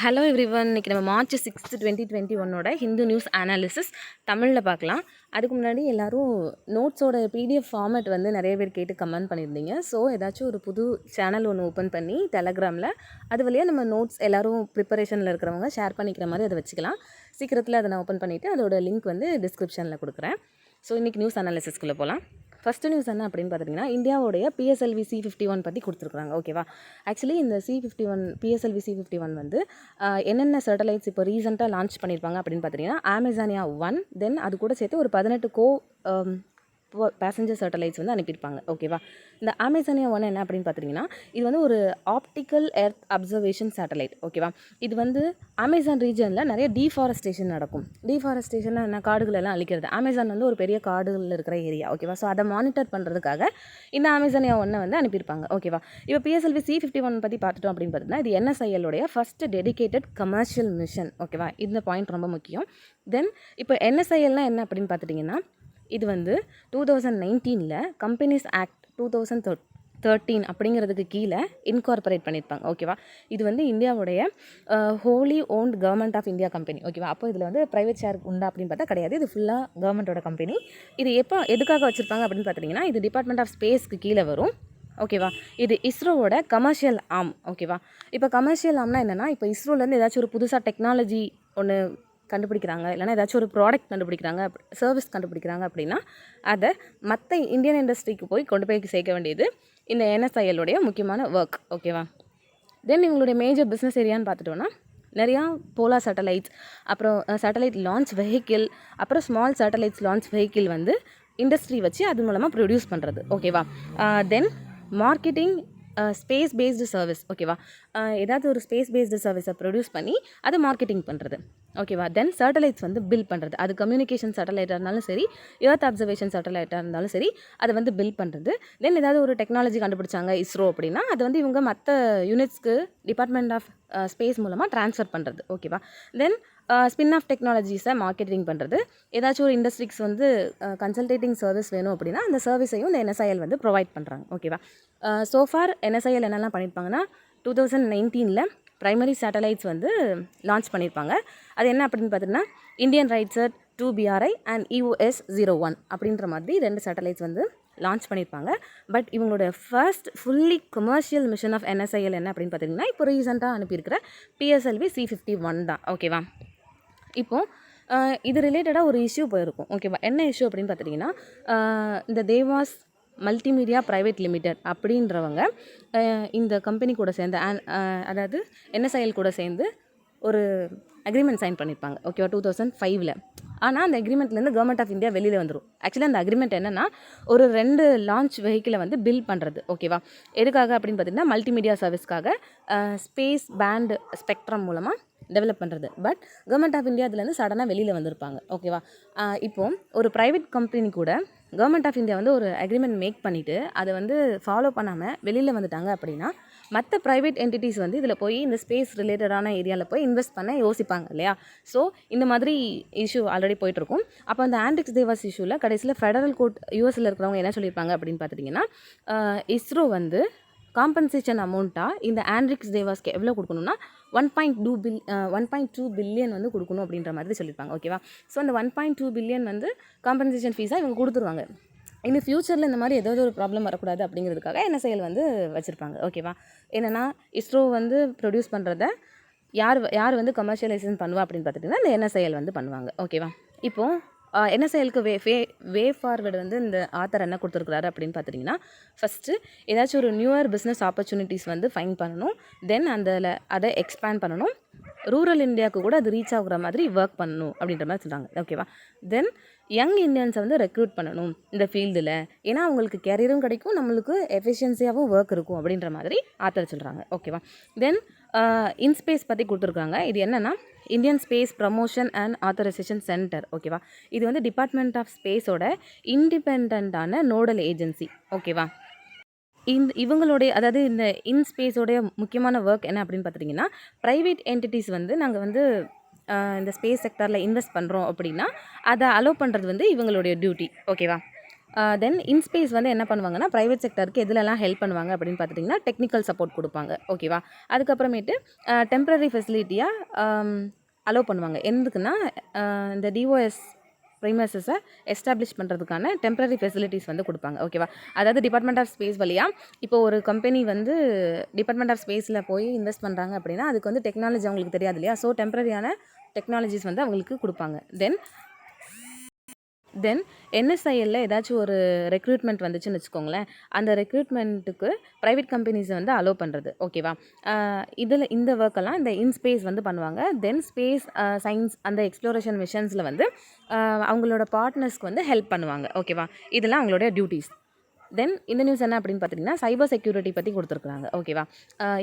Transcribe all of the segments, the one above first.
Hello everyone. இன்றைக்கி நம்ம March 6, 2021 Hindu news analysis தமிழில் பார்க்கலாம். அதுக்கு முன்னாடி எல்லோரும் நோட்ஸோட பிடிஎஃப் ஃபார்மேட் வந்து நிறைய பேர் கேட்டு கமெண்ட் பண்ணியிருந்தீங்க. ஸோ ஏதாச்சும் ஒரு புது சேனல் ஒன்று ஓப்பன் பண்ணி டெலகிராமில் அது வழியாக நம்ம நோட்ஸ் எல்லோரும் ப்ரிப்பரேஷனில் இருக்கிறவங்க ஷேர் பண்ணிக்கிற மாதிரி அதை வச்சுக்கலாம். சீக்கிரத்தில் அதை நான் ஓப்பன் பண்ணிவிட்டு அதோட லிங்க் வந்து டிஸ்கிரிப்ஷனில் கொடுக்குறேன். ஸோ இன்றைக்கி நியூஸ் அனாலிசிஸ்குள்ளே போகலாம். ஃபஸ்ட்டு நியூஸ் என்ன அப்படின்னு பார்த்தீங்கன்னா, இந்தியாவுடைய பிஎஸ்எல்வி C51 பற்றி கொடுத்துருக்குறாங்க. ஓகேவா? ஆக்சுவலி இந்த C51 பிஎஸ்எல்வி C51 வந்து என்னென்ன சேட்டலைட்ஸ் இப்போ ரீசெண்டாக லான்ச் பண்ணியிருப்பாங்க அப்படின்னு பார்த்தீங்கன்னா, அமேசானியா 1, தென் அது கூட சேர்த்து ஒரு 18 பேசஞ்சர் சேட்டலைட்ஸ் வந்து அனுப்பியிருப்பாங்க. ஓகேவா? இந்த அமேசானியா 1 என்ன அப்படின்னு பார்த்தீங்கன்னா, இது வந்து ஒரு ஆப்டிக்கல் எர்த் அப்சர்வேஷன் சேட்டலைட். ஓகேவா? இது வந்து அமேசான் ரீஜனில் நிறைய டீஃபாரஸ்டேஷன் நடக்கும். டீஃபாரஸ்டேஷன் என்ன, காடுகள் எல்லாம் அழிக்கிறது. அமேசான் வந்து ஒரு பெரிய காடுகளில் இருக்கிற ஏரியா. ஓகேவா? ஸோ அதை மானிட்டர் பண்ணுறதுக்காக இந்த அமேசானியா 1 வந்து அனுப்பியிருப்பாங்க. ஓகேவா? இப்போ பிஎஸ்எல்வி C51 பற்றி பார்த்துட்டோம் அப்படின்னு பார்த்தீங்கன்னா, இது NSIL-உடைய ஃபஸ்ட் டெடிகேட்டட் கமர்ஷியல் மிஷன். ஓகேவா? இந்த பாயிண்ட் ரொம்ப முக்கியம். தென் இப்போ NSIL-னா என்ன அப்படின்னு பார்த்துட்டிங்கன்னா, இது வந்து 2019 கம்பெனிஸ் ஆக்ட் 2013 அப்படிங்கிறதுக்கு கீழே இன்கார்பரேட் பண்ணியிருப்பாங்க. ஓகேவா? இது வந்து இந்தியாவுடைய wholly owned government of India company. ஓகேவா? அப்போ இதில் வந்து ப்ரைவேட் ஷேர் உண்டா அப்படின்னு பார்த்தா கிடையாது. இது ஃபுல்லாக கவர்மெண்ட்டோட கம்பெனி. இது எதுக்காக வச்சுருப்பாங்க அப்படின்னு பார்த்தீங்கன்னா, இது டிபார்ட்மெண்ட் ஆஃப் ஸ்பேஸ்க்கு கீழே வரும். ஓகேவா? இது இஸ்ரோவோட கமர்ஷியல் ஆர்ம். ஓகேவா? இப்போ கமர்ஷியல் ஆர்ம்னா என்னென்னா, இப்போ இஸ்ரோலேருந்து ஏதாச்சும் ஒரு புதுசாக டெக்னாலஜி ஒன்று கண்டுபிடிக்கிறாங்க, இல்லைனா ஏதாச்சும் ஒரு ப்ராடக்ட் கண்டுபிடிக்கிறாங்க, சர்வீஸ் கண்டுபிடிக்கிறாங்க அப்படின்னா அதை மற்ற இந்தியன் இண்டஸ்ட்ரிக்கு கொண்டு போய் சேர்க்க வேண்டியது இந்த NSIL-உடைய முக்கியமான ஒர்க். ஓகேவா? தென் இவங்களுடைய மேஜர் பிஸ்னஸ் ஏரியான்னு பார்த்துட்டோன்னா, நிறையா போலார் சேட்டலைட்ஸ், அப்புறம் சேட்டலைட் லான்ச் வெஹிக்கிள், அப்புறம் ஸ்மால் சேட்டலைட்ஸ் லான்ச் வெஹிக்கிள் வந்து இண்டஸ்ட்ரி வச்சு அது மூலமாக ப்ரொடியூஸ் பண்ணுறது. ஓகேவா? தென் மார்க்கெட்டிங் ஸ்பேஸ் பேஸ்டு சர்வீஸ். ஓகேவா? ஏதாவது ஒரு ஸ்பேஸ் பேஸ்டு சர்வீஸை ப்ரொடியூஸ் பண்ணி அதை மார்க்கெட்டிங் பண்ணுறது. ஓகேவா? தென் சேட்டலைட்ஸ் வந்து பில்ட் பண்ணுறது. அது கம்யூனிகேஷன் சேட்டலைட்டாக இருந்தாலும் சரி, எர்த் அப்சர்வேஷன் சேட்டலைட்டாக இருந்தாலும் சரி, அதை வந்து பில்ட் பண்ணுறது. தென் ஏதாவது ஒரு டெக்னாலஜி கண்டுபிடிச்சாங்க இஸ்ரோ அப்படின்னா, அது வந்து இவங்க மற்ற யூனிட்ஸ்க்கு டிபார்ட்மெண்ட் ஆஃப் ஸ்பேஸ் மூலமாக ட்ரான்ஸ்ஃபர் பண்ணுறது. ஓகேவா? தென் ஸ்பின் ஆஃப் டெக்னாலஜிஸை மார்க்கெட்டிங் பண்ணுறது. ஏதாச்சும் ஒரு இண்டஸ்ட்ரிக்ஸ் வந்து கன்சல்டேட்டிங் சர்வீஸ் வேணும் அப்படின்னா அந்த சர்வீஸையும் இந்த NSIL வந்து ப்ரொவைட் பண்ணுறாங்க. ஓகேவா? சோஃபார் NSIL என்னெல்லாம் பண்ணியிருப்பாங்கன்னா, 2019 ப்ரைமரி சேட்டலைட்ஸ் வந்து லான்ச் பண்ணியிருப்பாங்க. அது என்ன அப்படின்னு பார்த்தீங்கன்னா, இந்தியன் ரைட்சர் 2BRI அண்ட் EOS-01 அப்படின்ற மாதிரி 2 சேட்டலைட்ஸ் வந்து லான்ச் பண்ணியிருப்பாங்க. பட் இவங்களோட first fully commercial mission of NSIL என்ன அப்படின்னு பார்த்தீங்கன்னா, இப்போ ரீசெண்டாக அனுப்பியிருக்கிற PSLV C51 தான். ஓகேவா? இப்போது இது ரிலேட்டடாக ஒரு இஷ்யூ போயிருக்கும். ஓகேவா? என்ன இஷ்யூ அப்படின்னு பார்த்துட்டிங்கன்னா, இந்த தேவாஸ் மல்டிமீடியா பிரைவேட் லிமிடெட் அப்படின்றவங்க இந்த கம்பெனி கூட சேர்ந்து அதாவது NSIL கூட சேர்ந்து ஒரு அக்ரிமெண்ட் சைன் பண்ணியிருப்பாங்க. ஓகேவா? 2005. ஆனால் அந்த அக்ரிமெண்ட்லேருந்து கவர்மெண்ட் ஆஃப் இந்தியா வெளியில் வந்துடும். ஆக்சுவலி அந்த அக்ரிமெண்ட் என்னென்னா, ஒரு 2 லான்ச் வெஹிக்கிளை வந்து பில்ட் பண்ணுறது. ஓகேவா? எதுக்காக அப்படின்னு பார்த்தீங்கன்னா, மல்டிமீடியா சர்வீஸ்க்காக ஸ்பேஸ் பேண்ட் ஸ்பெக்ட்ரம் மூலமாக டெவலப் பண்ணுறது. பட் கவர்மெண்ட் ஆஃப் இந்தியா அதுலேருந்து சடனாக வெளியில் வந்திருப்பாங்க. ஓகேவா? இப்போது ஒரு ப்ரைவேட் கம்பெனி கூட கவர்மெண்ட் ஆஃப் இந்தியா வந்து ஒரு அக்ரிமெண்ட் மேக் பண்ணிவிட்டு அதை வந்து ஃபாலோ பண்ணாமல் வெளியில் வந்துட்டாங்க அப்படின்னா, மற்ற ப்ரைவேட் என்டிட்டிஸ் வந்து இதில் போய் இந்த ஸ்பேஸ் ரிலேட்டடான ஏரியாவில் போய் இன்வெஸ்ட் பண்ண யோசிப்பாங்க இல்லையா? ஸோ இந்த மாதிரி இஷ்யூ ஆல்ரெடி போயிட்டுருக்கும். அப்போ அந்த ஆண்ட்ரிக்ஸ் தேவாஸ் இஷ்யூவில் கடைசியில் ஃபெடரல் கோர்ட் யூஎஸில் இருக்கிறவங்க என்ன சொல்லியிருப்பாங்க அப்படின்னு பார்த்துட்டிங்கன்னா, இஸ்ரோ வந்து காம்பன்சேஷன் அமௌண்ட்டாக இந்த ஆண்ட்ரிக்ஸ் தேவாஸ்க்கு எவ்வளோ கொடுக்கணும்னா 1.2 பில்லியன் வந்து கொடுக்கணும் அப்படின்ற மாதிரி சொல்லியிருப்பாங்க. ஓகேவா? ஸோ அந்த 1.2 பில்லியன் வந்து காம்பன்சேஷன் ஃபீஸாக இவங்க கொடுத்துருவாங்க. இன்னும் ஃப்யூச்சரில் இந்த மாதிரி ஏதாவது ஒரு ப்ராப்ளம் வரக்கூடாது அப்படிங்கிறதுக்காக NSIL வந்து வச்சுருப்பாங்க. ஓகேவா? என்னென்னா, இஸ்ரோ வந்து ப்ரொடியூஸ் பண்ணுறத யார் வந்து கமர்ஷியலைசேஷன் பண்ணுவா அப்படின்னு பார்த்துட்டிங்கன்னா, இந்த NSIL வந்து பண்ணுவாங்க. ஓகேவா? இப்போது NSIL-க்கு வே ஃபார்வர்டு வந்து இந்த ஆத்தர் என்ன கொடுத்துருக்குறாரு அப்படின்னு பார்த்துட்டிங்கன்னா, ஃபஸ்ட்டு ஏதாச்சும் ஒரு நியூவர் பிஸ்னஸ் ஆப்பர்ச்சுனிட்டிஸ் வந்து ஃபைண்ட் பண்ணணும். தென் அதை எக்ஸ்பேண்ட் பண்ணணும். ரூரல் இந்தியாவுக்கு கூட அது ரீச் ஆகுற மாதிரி ஒர்க் பண்ணணும் அப்படின்ற மாதிரி சொல்கிறாங்க. ஓகேவா? தென் யங் இந்தியன்ஸை வந்து ரெக்ரூட் பண்ணணும் இந்த ஃபீல்டில். ஏன்னா அவங்களுக்கு கேரியரும் கிடைக்கும், நம்மளுக்கு எஃபிஷியன்சியாகவும் ஒர்க் இருக்கும் அப்படின்ற மாதிரி ஆத்தர் சொல்கிறாங்க. ஓகேவா? தென் இன்ஸ்பேஸ் பற்றி கொடுத்துருக்காங்க. இது என்னென்னா, Indian space promotion and authorisation centre. ஓகேவா? இது வந்து டிபார்ட்மெண்ட் ஆஃப் ஸ்பேஸோட இண்டிபெண்ட்டான நோடல் ஏஜென்சி. ஓகேவா? இவங்களுடைய அதாவது இந்த இன்ஸ்பேஸோடைய முக்கியமான ஒர்க் என்ன அப்படின்னு பார்த்துட்டிங்கன்னா, ப்ரைவேட் என்டிட்டிஸ் வந்து நாங்கள் வந்து இந்த ஸ்பேஸ் செக்டாரில் இன்வெஸ்ட் பண்ணுறோம் அப்படின்னா அதை அலோவ் பண்ணுறது வந்து இவங்களுடைய டியூட்டி. ஓகேவா? தென் இன்ஸ்பேஸ் வந்து என்ன பண்ணுவாங்கன்னா ப்ரைவேட் செக்டருக்கு எதுலலாம் ஹெல்ப் பண்ணுவாங்க அப்படின்னு பார்த்துட்டிங்கன்னா டெக்னிக்கல் சப்போர்ட் கொடுப்பாங்க. ஓகேவா? அதுக்கப்புறமேட்டு டெம்பரரி ஃபெசிலிட்டியாக அலோவ் பண்ணுவாங்க. எதுக்குன்னா இந்த டிஓஎஸ் ப்ரைமஸஸை எஸ்டாப்ளிஷ் பண்ணுறதுக்கான டெம்பரரி ஃபெசிலிட்டிஸ் வந்து கொடுப்பாங்க. ஓகேவா? அதாவது டிபார்ட்மெண்ட் ஆஃப் ஸ்பேஸ் வழியாக இப்போ ஒரு கம்பெனி வந்து டிபார்ட்மெண்ட் ஆஃப் ஸ்பேஸில் போய் இன்வெஸ்ட் பண்ணுறாங்க அப்படின்னா அதுக்கு வந்து டெக்னாலஜி அவங்களுக்கு தெரியாது இல்லையா? ஸோ டெம்பரரியான டெக்னாலஜிஸ் வந்து அவங்களுக்கு கொடுப்பாங்க. தென் என்எஸ்ஐஎல்ல ஏதாச்சும் ஒரு ரெக்ரூட்மெண்ட் வந்துச்சுன்னு வச்சுக்கோங்களேன், அந்த ரெக்ரூட்மெண்ட்டுக்கு ப்ரைவேட் கம்பெனிஸை வந்து அலோவ் பண்ணுறது. ஓகேவா? இதில் இந்த ஒர்க்கெல்லாம் இந்த இன்ஸ்பேஸ் வந்து பண்ணுவாங்க. தென் ஸ்பேஸ் சயின்ஸ் அந்த எக்ஸ்ப்ளோரேஷன் மிஷன்ஸில் வந்து அவங்களோட பார்ட்னர்ஸ்க்கு வந்து ஹெல்ப் பண்ணுவாங்க. ஓகேவா? இதெல்லாம் அவங்களுடைய டியூட்டிஸ். தென் இந்த நியூஸ் என்ன அப்படின்னு பார்த்திங்கன்னா சைபர் செக்யூரிட்டி பற்றி கொடுத்துருக்குறாங்க. ஓகேவா?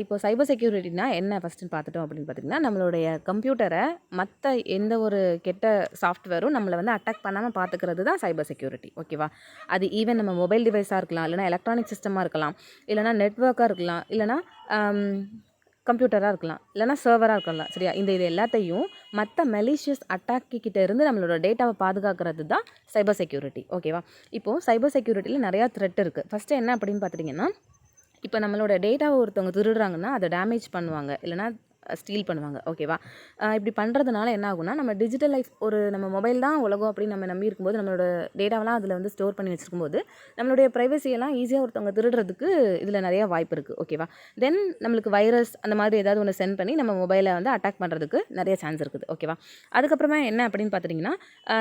இப்போ சைபர் செக்யூரிட்டினா என்ன ஃபஸ்ட்டுன்னு பார்த்துட்டோம் அப்படின்னு பார்த்திங்கன்னா நம்மளுடைய கம்ப்யூட்டரை மற்ற எந்த ஒரு கெட்ட சாஃப்ட்வேரும் நம்மளை வந்து அட்டாக் பண்ணாமல் பார்த்துக்கிறது தான் சைபர் செக்யூரிட்டி. ஓகேவா? அது ஈவன் நம்ம மொபைல் டிவைஸாக இருக்கலாம், இல்லைனா எலக்ட்ரானிக் சிஸ்டமாக இருக்கலாம், இல்லைனா நெட்ஒர்க்காக இருக்கலாம், இல்லைனா கம்ப்யூட்டராக இருக்கலாம், இல்லைனா சர்வராக இருக்கலாம். சரியா? இது எல்லாத்தையும் மற்ற மெலிஷியஸ் அட்டாக்கிட்ட இருந்து நம்மளோட டேட்டாவை பாதுகாக்கிறது தான் சைபர் செக்யூரிட்டி. ஓகேவா? இப்போது சைபர் செக்யூரிட்டியில் நிறையா த்ரெட் இருக்குது. ஃபஸ்ட்டு என்ன அப்படின்னு பார்த்துட்டிங்கன்னா இப்போ நம்மளோட டேட்டாவை ஒருத்தவங்க திருடுறாங்கன்னா அதை டேமேஜ் பண்ணுவாங்க, இல்லைனா ஸ்டீல் பண்ணுவாங்க. ஓகேவா? இப்படி பண்ணுறதுனால என்ன ஆகும்னா நம்ம டிஜிட்டல் லைஃப் ஒரு நம்ம மொபைல் தான் உலகம் அப்படின்னு நம்ம நம்பி இருக்கும்போது நம்மளோட டேட்டாவெலாம் அதில் வந்து ஸ்டோர் பண்ணி வச்சுருக்கும்போது நம்மளுடைய ப்ரைவசியெல்லாம் ஈஸியாக ஒருத்தவங்க திருடுறதுக்கு இதில் நிறையா வாய்ப்பு இருக்குது. ஓகேவா? தென் நம்மளுக்கு வைரஸ் அந்த மாதிரி ஏதாவது ஒன்று சென்ட் பண்ணி நம்ம மொபைலை வந்து அட்டாக் பண்ணுறதுக்கு நிறைய சான்ஸ் இருக்குது. ஓகேவா? அதுக்கப்புறமா என்ன அப்படின்னு பார்த்துட்டிங்கன்னா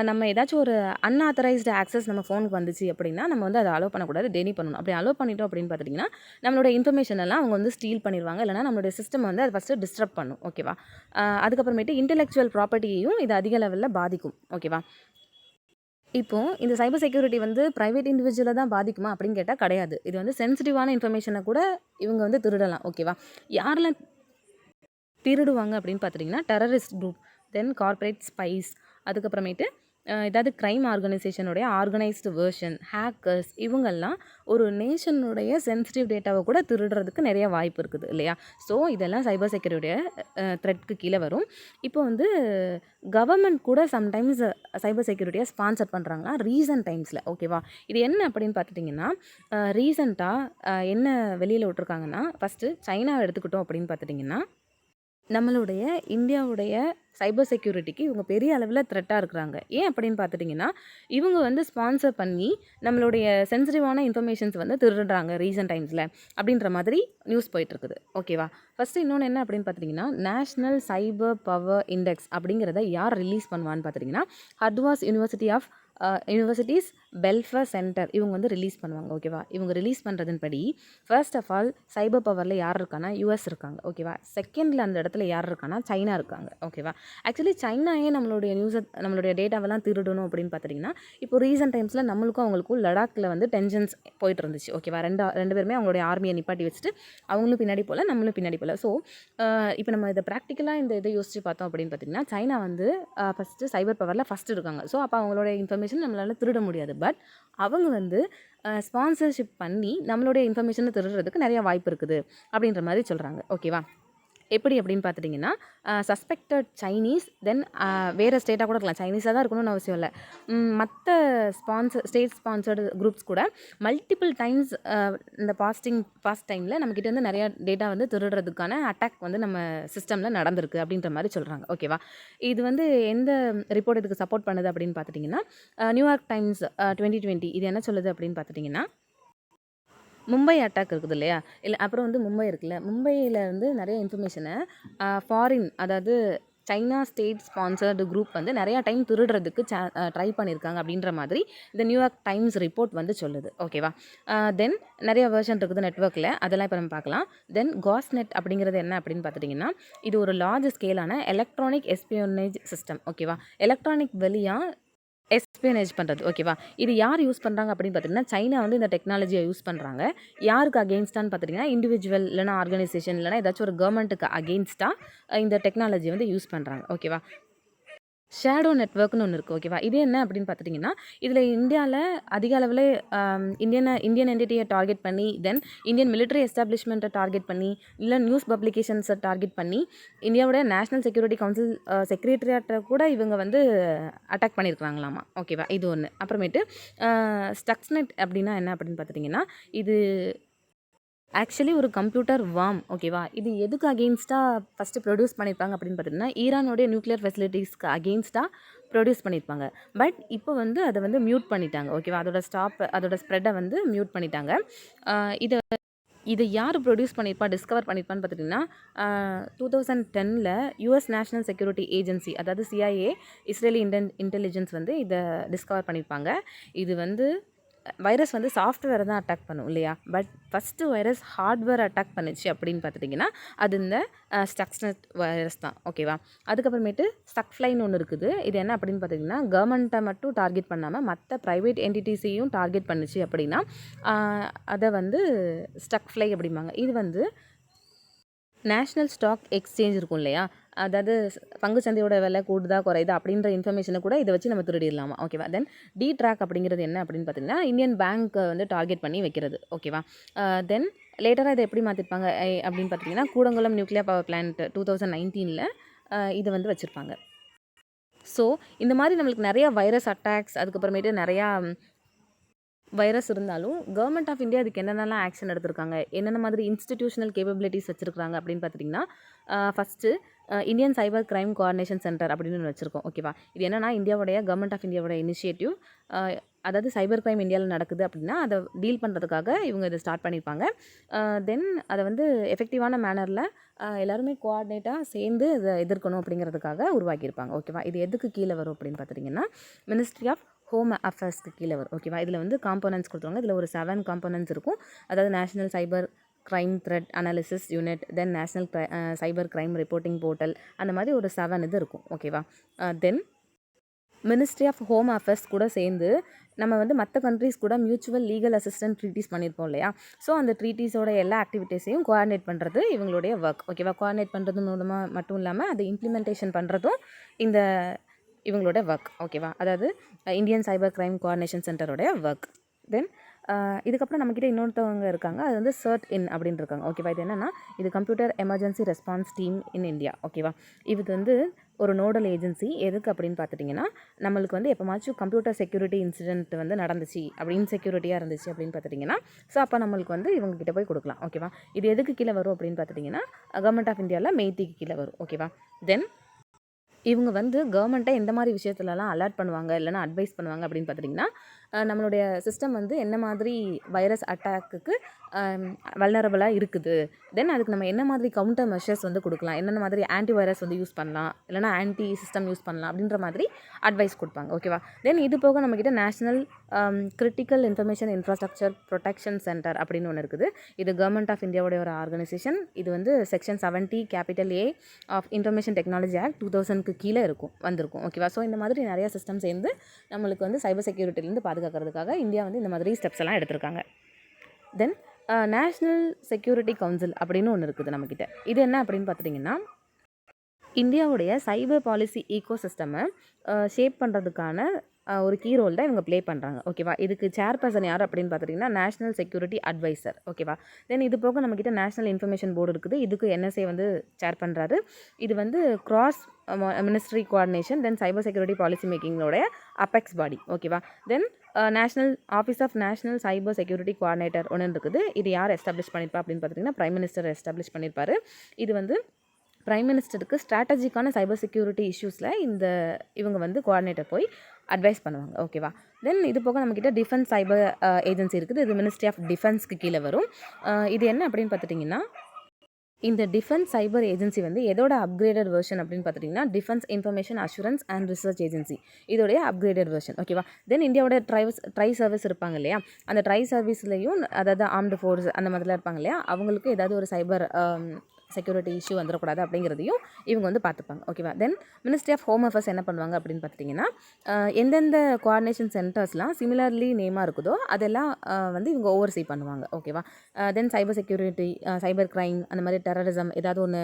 நம்ம ஏதாச்சும் ஒரு அன்ஆத்தரைஸ்டு ஆக்சஸ் நம்ம ஃபோனுக்கு வந்துச்சு அப்படின்னா நம்ம வந்து அதை அலோவ் பண்ணக்கூடாது, டெனி பண்ணணும். அப்படி அலோவ் பண்ணிட்டோம் அப்படின்னு பார்த்துட்டிங்கன்னா நம்மளோட இன்ஃபர்மேஷன் எல்லாம் அவங்க வந்து ஸ்டீல் பண்ணிடுவாங்க, இல்லைனா நம்மளுடைய சிஸ்டம் வந்து அதை ஃபஸ்ட்டு டிஸ்டர்ப் பண்ணும். ஓகேவா? அதுக்கப்புறமேட்டு இன்டெலெக்சுவல் ப்ராப்பர்ட்டியையும் இது அதிக லெவலில் பாதிக்கும். ஓகேவா? இப்போது இந்த சைபர் செக்யூரிட்டி வந்து ப்ரைவேட் இண்டிவிஜுவலை தான் பாதிக்குமா அப்படின்னு கேட்டால் கிடையாது. இது வந்து சென்சிட்டிவான இன்ஃபர்மேஷனை கூட இவங்க வந்து திருடலாம். ஓகேவா? யாரெல்லாம் திருடுவாங்க அப்படின்னு பார்த்துட்டிங்கன்னா டெரரிஸ்ட் குரூப், தென் கார்ப்பரேட் ஸ்பைஸ், அதுக்கப்புறமேட்டு ஏதாவது க்ரைம் ஆர்கனைசேஷனுடைய ஆர்கனைஸ்டு வேர்ஷன், ஹேக்கர்ஸ், இவங்கெல்லாம் ஒரு நேஷனுடைய சென்சிட்டிவ் டேட்டாவை கூட திருடுறதுக்கு நிறைய வாய்ப்பு இருக்குது இல்லையா? ஸோ இதெல்லாம் சைபர் செக்யூரிட்டிய த்ரெட்க்கு கீழே வரும். இப்போ வந்து கவர்மெண்ட் கூட சம்டைம்ஸ் சைபர் செக்யூரிட்டியை ஸ்பான்சர் பண்ணுறாங்களா ரீசன்ட் டைம்ஸில். ஓகேவா? இது என்ன அப்படின்னு பார்த்துட்டிங்கன்னா ரீசண்டாக என்ன வெளியில் விட்ருக்காங்கன்னா ஃபஸ்ட்டு சைனாவை எடுத்துக்கிட்டோம் அப்படின்னு பார்த்துட்டிங்கன்னா நம்மளுடைய இந்தியாவுடைய சைபர் செக்யூரிட்டிக்கு இவங்க பெரிய அளவில் த்ரெட்டாக இருக்கிறாங்க. ஏன் அப்படின்னு பார்த்துட்டிங்கன்னா இவங்க வந்து ஸ்பான்சர் பண்ணி நம்மளுடைய சென்சிட்டிவான இன்ஃபர்மேஷன்ஸ் வந்து திருடுறாங்க ரீசன்ட் டைம்ஸில் அப்படின்ற மாதிரி நியூஸ் போயிட்டுருக்குது. ஓகேவா? ஃபஸ்ட்டு இன்னொன்று என்ன அப்படின்னு பார்த்துட்டிங்கன்னா நேஷ்னல் சைபர் பவர் இண்டெக்ஸ் அப்படிங்கிறத யார் ரிலீஸ் பண்ணுவான்னு பார்த்துட்டிங்கன்னா ஹர்ட்வாஸ் யூனிவர்சிட்டிஸ் வெல்ஃபேர் சென்டர் இவங்க வந்து ரிலீஸ் பண்ணுவாங்க. ஓகேவா? இவங்க ரிலீஸ் பண்ணுறதுன் படி ஃபர்ஸ்ட் ஆஃப் ஆல் சைபர் பவரில் யார் இருக்கான்னா யூஎஸ் இருக்காங்க. ஓகேவா? செகண்டில் அந்த இடத்துல யார் இருக்கான்னா சைனா இருக்காங்க. ஓகேவா? ஆக்சுவலி சைனாயே நம்மளுடைய டேட்டாவெல்லாம் திருடணும் அப்படின்னு பார்த்துட்டிங்கன்னா இப்போ ரீசன்ட் டைம்ஸில் நம்மளுக்கும் அவங்களுக்கும் லடாக்கில் வந்து டென்ஷன்ஸ் போயிட்டு இருந்துச்சு. ஓகேவா? ரெண்டு பேருமே அவங்களுடைய ஆர்மியை நிப்பாட்டி வச்சுட்டு அவங்களும் பின்னாடி போகல, நம்மளும் பின்னாடி போகல. ஸோ இப்போ நம்ம இதை ப்ராக்டிக்கலாக இந்த இதை யோசிச்சு பார்த்தோம் அப்படின்னு பார்த்திங்கன்னா சைனா வந்து ஃபஸ்ட்டு சைபர் பவரில் ஃபஸ்ட்டு இருக்காங்க. ஸோ அப்போ அவங்களோட இன்ஃபர்மேஷன் நம்மளால் திருட முடியாது. பட் அவங்க வந்து ஸ்பான்சர்ஷிப் பண்ணி நம்மளுடைய இன்ஃபர்மேஷனை திருடுறதுக்கு நிறைய வாய்ப்பு இருக்குது அப்படின்ற மாதிரி சொல்கிறாங்க. ஓகேவா? எப்படி அப்படின்னு பார்த்துட்டிங்கன்னா சஸ்பெக்டட் சைனீஸ், தென் வேறு ஸ்டேட்டாக கூட இருக்கலாம், சைனீஸாக தான் இருக்கணும்னு அவசியம் இல்லை, மற்ற ஸ்டேட் ஸ்பான்சர்டு குரூப்ஸ் கூட மல்டிபிள் டைம்ஸ் இந்த பாஸ்ட் டைமில் நம்மக்கிட்ட வந்து நிறையா டேட்டா வந்து திருடுறதுக்கான அட்டாக் வந்து நம்ம சிஸ்டமில் நடந்திருக்கு அப்படின்ற மாதிரி சொல்கிறாங்க. ஓகேவா? இது வந்து எந்த ரிப்போர்ட் இதுக்கு சப்போர்ட் பண்ணுது அப்படின்னு பார்த்துட்டிங்கன்னா நியூயார்க் டைம்ஸ் 2020 இது என்ன சொல்லுது அப்படின்னு பார்த்துட்டிங்கன்னா மும்பை அட்டாக் இருக்குது இல்லையா? இல்லை அப்புறம் வந்து மும்பை இருக்குல்ல, மும்பையில் வந்து நிறைய இன்ஃபர்மேஷனை ஃபாரின் அதாவது சைனா ஸ்டேட் ஸ்பான்சர்டு குரூப் வந்து நிறையா டைம் திருடுறதுக்கு ட்ரை பண்ணியிருக்காங்க அப்படின்ற மாதிரி இந்த நியூயார்க் டைம்ஸ் ரிப்போர்ட் வந்து சொல்லுது. ஓகேவா? தென் நிறைய வெர்ஷன் இருக்குது நெட்ஒர்க்கில், அதெல்லாம் இப்போ நம்ம பார்க்கலாம். தென் காஸ்நெட் அப்படிங்கிறது என்ன அப்படின்னு பார்த்துட்டிங்கன்னா இது ஒரு லார்ஜ் ஸ்கேலான எலக்ட்ரானிக் எஸ்பியோனேஜ் சிஸ்டம். ஓகேவா? எலக்ட்ரானிக் வழியாக எஸ்பியனேஜ் பண்ணுறது. ஓகேவா? இது யார் யூஸ் பண்ணுறாங்க அப்படின்னு பார்த்தீங்கன்னா சைனா வந்து இந்த டெக்னாலஜியை யூஸ் பண்ணுறாங்க. யாருக்கு அகெயின்ஸ்டான்னு பார்த்தீங்கன்னா இண்டிவிஜுவல் இல்லைனா ஆர்கனைசேஷன் இல்லைனா ஏதாச்சும் ஒரு கவர்மெண்ட்டுக்கு அகெயின்ஸ்டாக இந்த டெக்னாலஜி வந்து யூஸ் பண்ணுறாங்க. ஓகேவா? ஷேடோ நெட்வொர்க்னு ஒன்று இருக்குது. ஓகேவா? இது என்ன அப்படின்னு பார்த்துட்டிங்கன்னா, இதில் இந்தியாவில் அதிக அளவில் இந்தியன் என்டிட்டியை டார்கெட் பண்ணி, தென் இந்தியன் மிலிட்டரி எஸ்டாப்ளிஷ்மெண்ட்டை டார்கெட் பண்ணி, இல்லை நியூஸ் பப்ளிகேஷன்ஸை டார்கெட் பண்ணி, இந்தியாவோட நேஷனல் செக்யூரிட்டி கவுன்சில் செக்ரட்டரியேட்டை கூட இவங்க வந்து அட்டாக் பண்ணியிருக்கிறாங்களாமா. ஓகேவா? இது ஒன்று. அப்புறமேட்டு ஸ்டக்ஸ்நெட் அப்படின்னா என்ன அப்படின்னு பார்த்துட்டிங்கன்னா, இது ஆக்சுவலி ஒரு கம்ப்யூட்டர் வார்ம். ஓகேவா? இது எதுக்கு அகெயின்ஸ்டாக ஃபஸ்ட்டு ப்ரொடியூஸ் பண்ணியிருப்பாங்க அப்படின்னு பார்த்தீங்கன்னா, ஈரானோடைய நியூக்ளியர் ஃபெசிலிட்டிஸ்க்கு அகெயின்ஸ்டாக ப்ரொடியூஸ் பண்ணியிருப்பாங்க. பட் இப்போ வந்து அதை வந்து மியூட் பண்ணிட்டாங்க. ஓகேவா? அதோட ஸ்ப்ரெட்டை வந்து மியூட் பண்ணிட்டாங்க. இதை இதை யார் ப்ரொடியூஸ் பண்ணியிருப்பா, டிஸ்கவர் பண்ணியிருப்பான்னு பார்த்துட்டிங்கன்னா, 2010 யுஎஸ் நேஷனல் செக்யூரிட்டி ஏஜென்சி, அதாவது சிஐஏ, இஸ்ரேலி இன்டெலிஜென்ஸ் வந்து இதை டிஸ்கவர் பண்ணியிருப்பாங்க. இது வந்து வைரஸ் வந்து சாஃப்ட்வேரை தான் அட்டாக் பண்ணும் இல்லையா? But first virus hardware attack பண்ணுச்சு அப்படின்னு பார்த்துட்டிங்கன்னா, அது இந்த ஸ்டக்ஸ்நெட் வைரஸ் தான். ஓகேவா? அதுக்கப்புறமேட்டு ஸ்டக்ஃப்ளைன்னு ஒன்று இருக்குது. இது என்ன அப்படின்னு பார்த்தீங்கன்னா, கவர்மெண்ட்டை மட்டும் டார்கெட் பண்ணாமல் மற்ற ப்ரைவேட் என்டிட்டிஸையும் டார்கெட் பண்ணுச்சு அப்படின்னா, அதை வந்து ஸ்டக்ஃப்ளை அப்படிம்பாங்க. இது வந்து நேஷ்னல் ஸ்டாக் எக்ஸ்சேஞ்ச் இருக்கும் இல்லையா? அதாவது பங்குச்சந்தையோட விலை கூடுதா குறையுதா அப்படின்ற இன்ஃபர்மேஷனை கூட இதை வச்சு நம்ம திருடிடலாமா? ஓகேவா? தென் ட்ராக் அப்படிங்கிறது என்ன அப்படின்னு பார்த்தீங்கன்னா, இந்தியன் பேங்க்கை வந்து டார்கெட் பண்ணி வைக்கிறது. ஓகேவா? தென் லேட்டராக இதை எப்படி மாற்றிருப்பாங்க அப்படின்னு பார்த்தீங்கன்னா, கூடங்குளம் நியூக்ளியர் பவர் பிளான்ட் 2019 இதை வந்து வச்சுருப்பாங்க. ஸோ இந்த மாதிரி நம்மளுக்கு நிறையா வைரஸ் அட்டாக்ஸ், அதுக்கப்புறமேட்டு நிறையா வைரஸ் இருந்தாலும் கவர்மெண்ட் ஆஃப் இந்தியா அதுக்கு என்னென்னலாம் ஆக்ஷன் எடுத்திருக்காங்க, என்னென்ன மாதிரி இன்ஸ்டிடியூஷனல் கேப்பபிலிட்டிஸ் வச்சுருக்காங்க அப்படின்னு பார்த்துட்டிங்கன்னா, first Indian cyber crime coordination centre அப்படின்னு ஒன்று வச்சுருக்கோம். ஓகேவா? இது என்னென்னா கவர்மெண்ட் ஆஃப் இந்தியாவோட இனிஷியேட்டிவ். அதாவது சைபர் கிரைம் இந்தியாவில் நடக்குது அப்படின்னா அதை டீல் பண்ணுறதுக்காக இவங்க இதை ஸ்டார்ட் பண்ணியிருப்பாங்க. தென் அதை வந்து எஃபெக்டிவான மேனரில் எல்லாருமே கோஆர்டினேட்டாக சேர்ந்து இதை எதிர்க்கணும் அப்படிங்கிறதுக்காக உருவாக்கியிருப்பாங்க. ஓகேவா? இது எதுக்கு கீழே வரும் அப்படின்னு பார்த்துட்டிங்கன்னா, மினிஸ்ட்ரி ஆஃப் ஹோம் அஃபேர்ஸ்க்கு கீழே வரும். ஓகேவா? இதில் வந்து காம்போனன்ட்ஸ் கொடுத்துருவாங்க. இதில் ஒரு 7 காம்போனன்ட்ஸ் இருக்கும். அதாவது national cyber crime threat analysis unit, then national cyber crime reporting portal, அந்த மாதிரி ஒரு 7 இது இருக்கும். ஓகேவா? Then ministry of home affairs கூட சேர்ந்து நம்ம வந்து மற்ற கண்ட்ரீஸ் கூட மியூச்சுவல் லீகல் அசிஸ்டன்ட் ட்ரீட்டிஸ் பண்ணியிருப்போம் இல்லையா? ஸோ அந்த ட்ரீட்டிஸோட எல்லா ஆக்டிவிட்டீஸையும் கோஆர்டினேட் பண்ணுறது இவங்களுடைய ஒர்க். ஓகேவா? கோஆர்டினேட் பண்ணுறது மூலமாக மட்டும் இல்லாமல் அதை இம்ப்ளிமெண்டேஷன் பண்ணுறதும் இந்த இவங்களோட ஒர்க். ஓகேவா? அதாவது இந்தியன் சைபர் கிரைம் கோஆர்டினேஷன் சென்டரோடைய ஒர்க். தென் இதுக்கப்புறம் நம்மக்கிட்ட இன்னொருத்தவங்க இருக்காங்க. அது வந்து CERT in அப்படின்னு இருக்காங்க. ஓகேவா? இது என்னென்னா, இது computer emergency response team in India. ஓகேவா? இது வந்து ஒரு நோடல் ஏஜென்சி. எதுக்கு அப்படின்னு பார்த்துட்டிங்கன்னா, நம்மளுக்கு வந்து எப்போமாச்சும் கம்ப்யூட்டர் செக்யூரிட்டி இன்சிடென்ட் வந்து நடந்துச்சு, அப்படி இன்செக்யூரிட்டியாக இருந்துச்சு அப்படின்னு பார்த்துட்டிங்கன்னா, ஸோ அப்போ நம்மளுக்கு வந்து இவங்ககிட்ட போய் கொடுக்கலாம். ஓகேவா? இது எதுக்கு கீழே வரும் அப்படின்னு பார்த்துட்டிங்கன்னா, கவர்மெண்ட் ஆஃப் இந்தியாவில் மெய்த்திக்கு கீழே வரும். ஓகேவா? தென் இவங்க வந்து கவர்மெண்ட்டை எந்த மாதிரி விஷயத்துலலாம் அலர்ட் பண்ணுவாங்க, இல்லைனா அட்வைஸ் பண்ணுவாங்க அப்படின்னு பார்த்துட்டிங்கன்னா, நம்மளுடைய சிஸ்டம் வந்து என்ன மாதிரி வைரஸ் அட்டாக்குக்கு வல்னரபிளாக இருக்குது, தென் அதுக்கு நம்ம என்ன மாதிரி கவுண்டர் மெஷர்ஸ் வந்து கொடுக்கலாம், என்னென்ன மாதிரி ஆன்டி வைரஸ் வந்து யூஸ் பண்ணலாம், இல்லைனா ஆன்டி சிஸ்டம் யூஸ் பண்ணலாம் அப்படின்ற மாதிரி அட்வைஸ் கொடுப்பாங்க. ஓகேவா? தென் இது போக நம்மக்கிட்ட national critical information infrastructure protection centre அப்படின்னு ஒன்று இருக்குது. இது கவர்மெண்ட் ஆஃப் இந்தியாவோடைய ஒரு ஆர்கனைசேஷன். இது வந்து section 70 capital A of information technology act 2000க்கு கீழே வந்திருக்கும். ஓகேவா? ஸோ இந்த மாதிரி நிறையா சிஸ்டம் சேர்ந்து நம்மளுக்கு வந்து சைபர் செக்யூரிட்டிலேருந்து பாதுகாக்கிறதுக்காக இந்தியா வந்து இந்த மாதிரி ஸ்டெப்ஸ் எல்லாம் எடுத்திருக்காங்க. தென் நேஷ்னல் செக்யூரிட்டி கவுன்சில் அப்படின்னு ஒன்று இருக்குது நம்மக்கிட்ட. இது என்ன அப்படின்னு பார்த்துட்டிங்கன்னா, இந்தியாவுடைய சைபர் பாலிசி ஈகோ சிஸ்டமை ஷேப் பண்ணுறதுக்கான ஒரு கீ ரோல் தான் இவங்க ப்ளே பண்ணுறாங்க. ஓகேவா? இதுக்கு சேர்பர்சன் யார் அப்படின்னு பார்த்துட்டிங்கன்னா, நேஷனல் செக்யூரிட்டி அட்வைசர். ஓகேவா? தென் இது போக நம்மக்கிட்ட நேஷனல் இன்ஃபர்மேஷன் போர்டு இருக்குது. இதுக்கு NSA வந்து சேர் பண்ணுறாரு. இது வந்து cross ministry coordination, then cyber security policy மேக்கிங்கோடைய அபெக்ஸ் பாடி. ஓகேவா? Then national office of national cyber security coordinator ஒன்று இருக்குது. இது யார் எஸ்டாப்ளிஷ் பண்ணியிருப்பா அப்படின்னு பார்த்துட்டிங்கன்னா, பிரைம் மினிஸ்டர் எஸ்டாப்ளிஷ் பண்ணியிருப்பார். இது வந்து பிரைம் மினிஸ்டருக்கு ஸ்ட்ராட்டஜிக்கான சைபர் செக்யூரிட்டி இஷ்யூஸில் இவங்க வந்து கோஆர்டினேட்டர் போய் அட்வைஸ் பண்ணுவாங்க. ஓகேவா? தென் இது போக நம்மக்கிட்ட டிஃபென்ஸ் சைபர் ஏஜென்சி இருக்குது. இது மினிஸ்ட்ரி ஆஃப் டிஃபென்ஸ்க்கு கீழே வரும். இது என்ன அப்படின்னு பார்த்துட்டிங்கன்னா, இந்த டிஃபென்ஸ் சைபர் ஏஜென்சி வந்து எதோட அப்கிரேடட் வெர்ஷன் அப்படின்னு பார்த்துட்டிங்கன்னா, defence information assurance and research agency, இதோடைய அப்கிரேடட் வெர்ஷன். ஓகேவா? தென் இந்தியாவோட ட்ரை சர்வீஸ் இருப்பாங்க இல்லையா? அந்த ட்ரை சர்வீஸ்லேயும் அதாவது ஆர்ம்டு ஃபோர்ஸ் அந்த மாதிரிலாம் இருப்பாங்க இல்லையா? அவங்களுக்கு ஏதாவது ஒரு சைபர் செக்யூரிட்டி இஷ்யூ வந்துடக்கூடாது அப்படிங்கிறதையும் இவங்க வந்து பார்த்துப்பாங்க. ஓகேவா? Then ministry of home affairs என்ன பண்ணுவாங்க அப்படின்னு பார்த்துட்டிங்கன்னா, எந்தெந்த கோஆர்டினேஷன் சென்டர்ஸ்லாம் சிமிலர்லி நேமாக இருக்குதோ அதெல்லாம் வந்து இவங்க ஓவர்சீ பண்ணுவாங்க. ஓகேவா? தென் சைபர் செக்யூரிட்டி, சைபர் கிரைம், அந்த மாதிரி டெரரிசம் ஏதாவது ஒன்று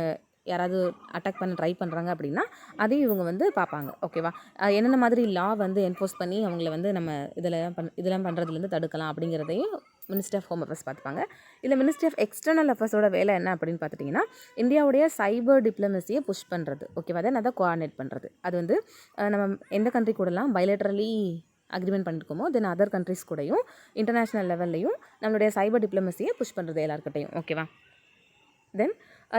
யாராவது அட்டாக் பண்ண ட்ரை பண்ணுறாங்க அப்படின்னா அதையும் இவங்க வந்து பார்ப்பாங்க. ஓகேவா? என்னென்ன மாதிரி லா வந்து என்ஃபோர்ஸ் பண்ணி அவங்கள வந்து நம்ம இதெல்லாம் பண்ணுறதுலேருந்து தடுக்கலாம் அப்படிங்கிறதையும் மினிஸ்ட்ரி ஆஃப் ஹோம் அஃபேர்ஸ் பார்த்துப்பாங்க. இல்லை மினிஸ்ட்ரி ஆஃப் எக்ஸ்டர்னல் அஃபேர்ஸோட வேலை என்ன அப்படின்னு பார்த்துட்டிங்கன்னா இந்தியாவுடைய சைபர் டிப்ளமசியை புஷ் பண்ணுறது. ஓகேவா? தென் அதை கோஆர்டினேட் பண்ணுறது. அது வந்து நம்ம எந்த கண்ட்ரி கூடலாம் bilaterally agreement பண்ணியிருக்கோமோ then other countries கூடயும் இன்டர்நேஷ்னல் லெவல்லையும் நம்மளுடைய சைபர் டிப்ளமசியை புஷ் பண்ணுறது எல்லாருக்கிட்டையும். ஓகேவா? தென்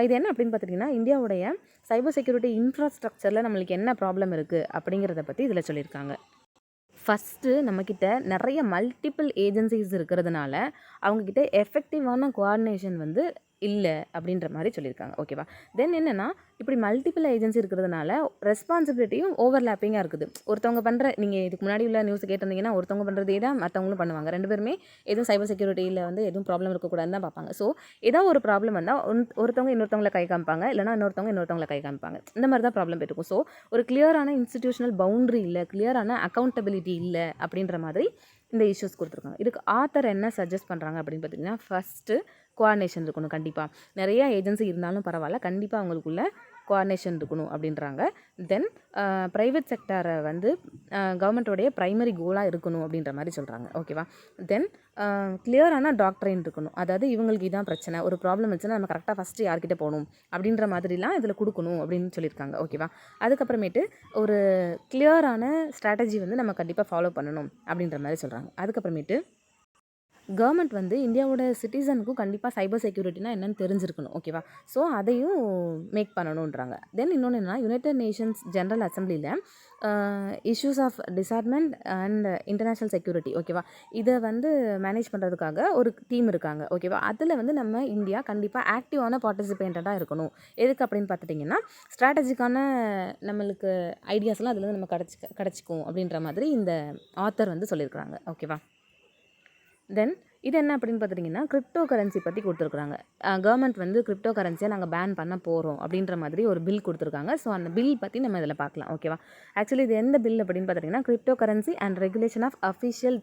இது என்ன அப்படின்னு பார்த்துட்டிங்கன்னா இந்தியாவுடைய சைபர் செக்யூரிட்டி இன்ஃப்ராஸ்ட்ரக்சரில் நம்மளுக்கு என்ன ப்ராப்ளம் இருக்குது அப்படிங்கிறத பற்றி இதில் சொல்லியிருக்காங்க. ஃபஸ்ட்டு நம்மக்கிட்ட நிறைய மல்டிபிள் ஏஜென்சிஸ் இருக்கிறதுனால அவங்கக்கிட்ட எஃபெக்டிவான கோஆர்டினேஷன் வந்து இல்லை அப்படின்ற மாதிரி சொல்லியிருக்காங்க. ஓகேவா? தென் என்னென்னா இப்படி மல்டிபிள் ஏஜென்சி இருக்கிறதுனால ரெஸ்பான்சிபிலிட்டியும் ஓவர்லேப்பிங்காக இருக்குது. ஒருத்தவங்க பண்ணுற நீங்கள் இதுக்கு முன்னாடி உள்ள நியூஸ் கேட்டிருந்தீங்கன்னா ஒருத்தவங்க பண்ணுறதே தான் மற்றவங்களும் பண்ணுவாங்க. 2 பேருமே எதுவும் சைபர் செக்யூரிட்டியில் வந்து எதுவும் ப்ராப்ளம் இருக்கக்கூடாதுன்னு தான் பார்ப்பாங்க. ஸோ ஏதோ ஒரு ப்ராப்ளம் வந்தால் ஒருத்தவங்க இன்னொருத்தவங்களை கை காமிப்பாங்க, இல்லைனா இன்னொருத்தவங்களை கை காமிப்பாங்க. இந்த மாதிரி தான் ப்ராப்ளம் இருக்கும். ஸோ ஒரு கிளியரான இன்ஸ்டிடியூஷனல் பவுண்ட்ரி இல்லை, கிளியரான அக்கௌண்டபிலிட்டி இல்லை அப்படின்ற மாதிரி இந்த இஷ்யூஸ் கொடுத்துருக்காங்க. இதுக்கு ஆத்தர் என்ன சஜஸ்ட் பண்ணுறாங்க அப்படின்னு பார்த்தீங்கன்னா ஃபஸ்ட்டு கோஆர்டினேஷன் இருக்கணும். கண்டிப்பாக நிறைய ஏஜென்சி இருந்தாலும் பரவாயில்ல, கண்டிப்பாக அவங்களுக்குள்ள கோஆர்டினேஷன் இருக்கணும் அப்படின்றாங்க. தென் ப்ரைவேட் செக்டாரை வந்து கவர்மெண்ட்டோடைய ப்ரைமரி கோலாக இருக்கணும் அப்படின்ற மாதிரி சொல்கிறாங்க. ஓகேவா? தென் கிளியரான டாக்டரின் இருக்கணும். அதாவது இவங்களுக்கு இதான் பிரச்சனை, ஒரு ப்ராப்ளம் வச்சுன்னா நம்ம கரெக்டாக ஃபஸ்ட்டு யார்கிட்ட போகணும் அப்படின்ற மாதிரிலாம் இதில் கொடுக்கணும் அப்படின்னு சொல்லியிருக்காங்க. ஓகேவா? அதுக்கப்புறமேட்டு ஒரு கிளியரான ஸ்ட்ராட்டஜி வந்து நம்ம கண்டிப்பாக ஃபாலோ பண்ணணும் அப்படின்ற மாதிரி சொல்கிறாங்க. அதுக்கப்புறமேட்டு கவர்மெண்ட் வந்து இந்தியாவோட சிட்டிசனுக்கும் கண்டிப்பாக சைபர் செக்யூரிட்டினா என்னென்னு தெரிஞ்சிருக்கணும். ஓகேவா? ஸோ அதையும் மேக் பண்ணணுன்றாங்க. தென் இன்னொன்று என்னன்னா யுனைடெட் நேஷன்ஸ் ஜென்ரல் அசம்பிளியில் issues of disarmament and international security. ஓகேவா? இதை வந்து மேனேஜ் பண்ணுறதுக்காக ஒரு டீம் இருக்காங்க. ஓகேவா? அதில் வந்து நம்ம இந்தியா கண்டிப்பாக ஆக்டிவான பார்ட்டிசிபேண்ட்டாக இருக்கணும். எதுக்கு அப்படின்னு பார்த்துட்டிங்கன்னா ஸ்ட்ராட்டஜிக்கான நம்மளுக்கு ஐடியாஸ்லாம் அதில் வந்து நம்ம கிடச்சிக்கும் அப்படின்ற மாதிரி இந்த ஆத்தர் வந்து சொல்லியிருக்கிறாங்க. ஓகேவா? தென் இது என்ன அப்படின்னு பார்த்துட்டிங்கன்னா கிரிப்டோ கரன்சி பற்றி கொடுத்துருக்குறாங்க. கவர்மெண்ட் வந்து கிரிப்டோ கரன்சியை நாங்கள் பேன் பண்ண போகிறோம் அப்படின்ற மாதிரி ஒரு பில் கொடுத்துருக்காங்க. ஸோ அந்த பில் பற்றி நம்ம இதில் பார்க்கலாம். ஓகேவா? ஆக்சுவலி இது எந்த பில் அப்படின்னு பார்த்துட்டிங்கன்னா crypto currency and regulation of official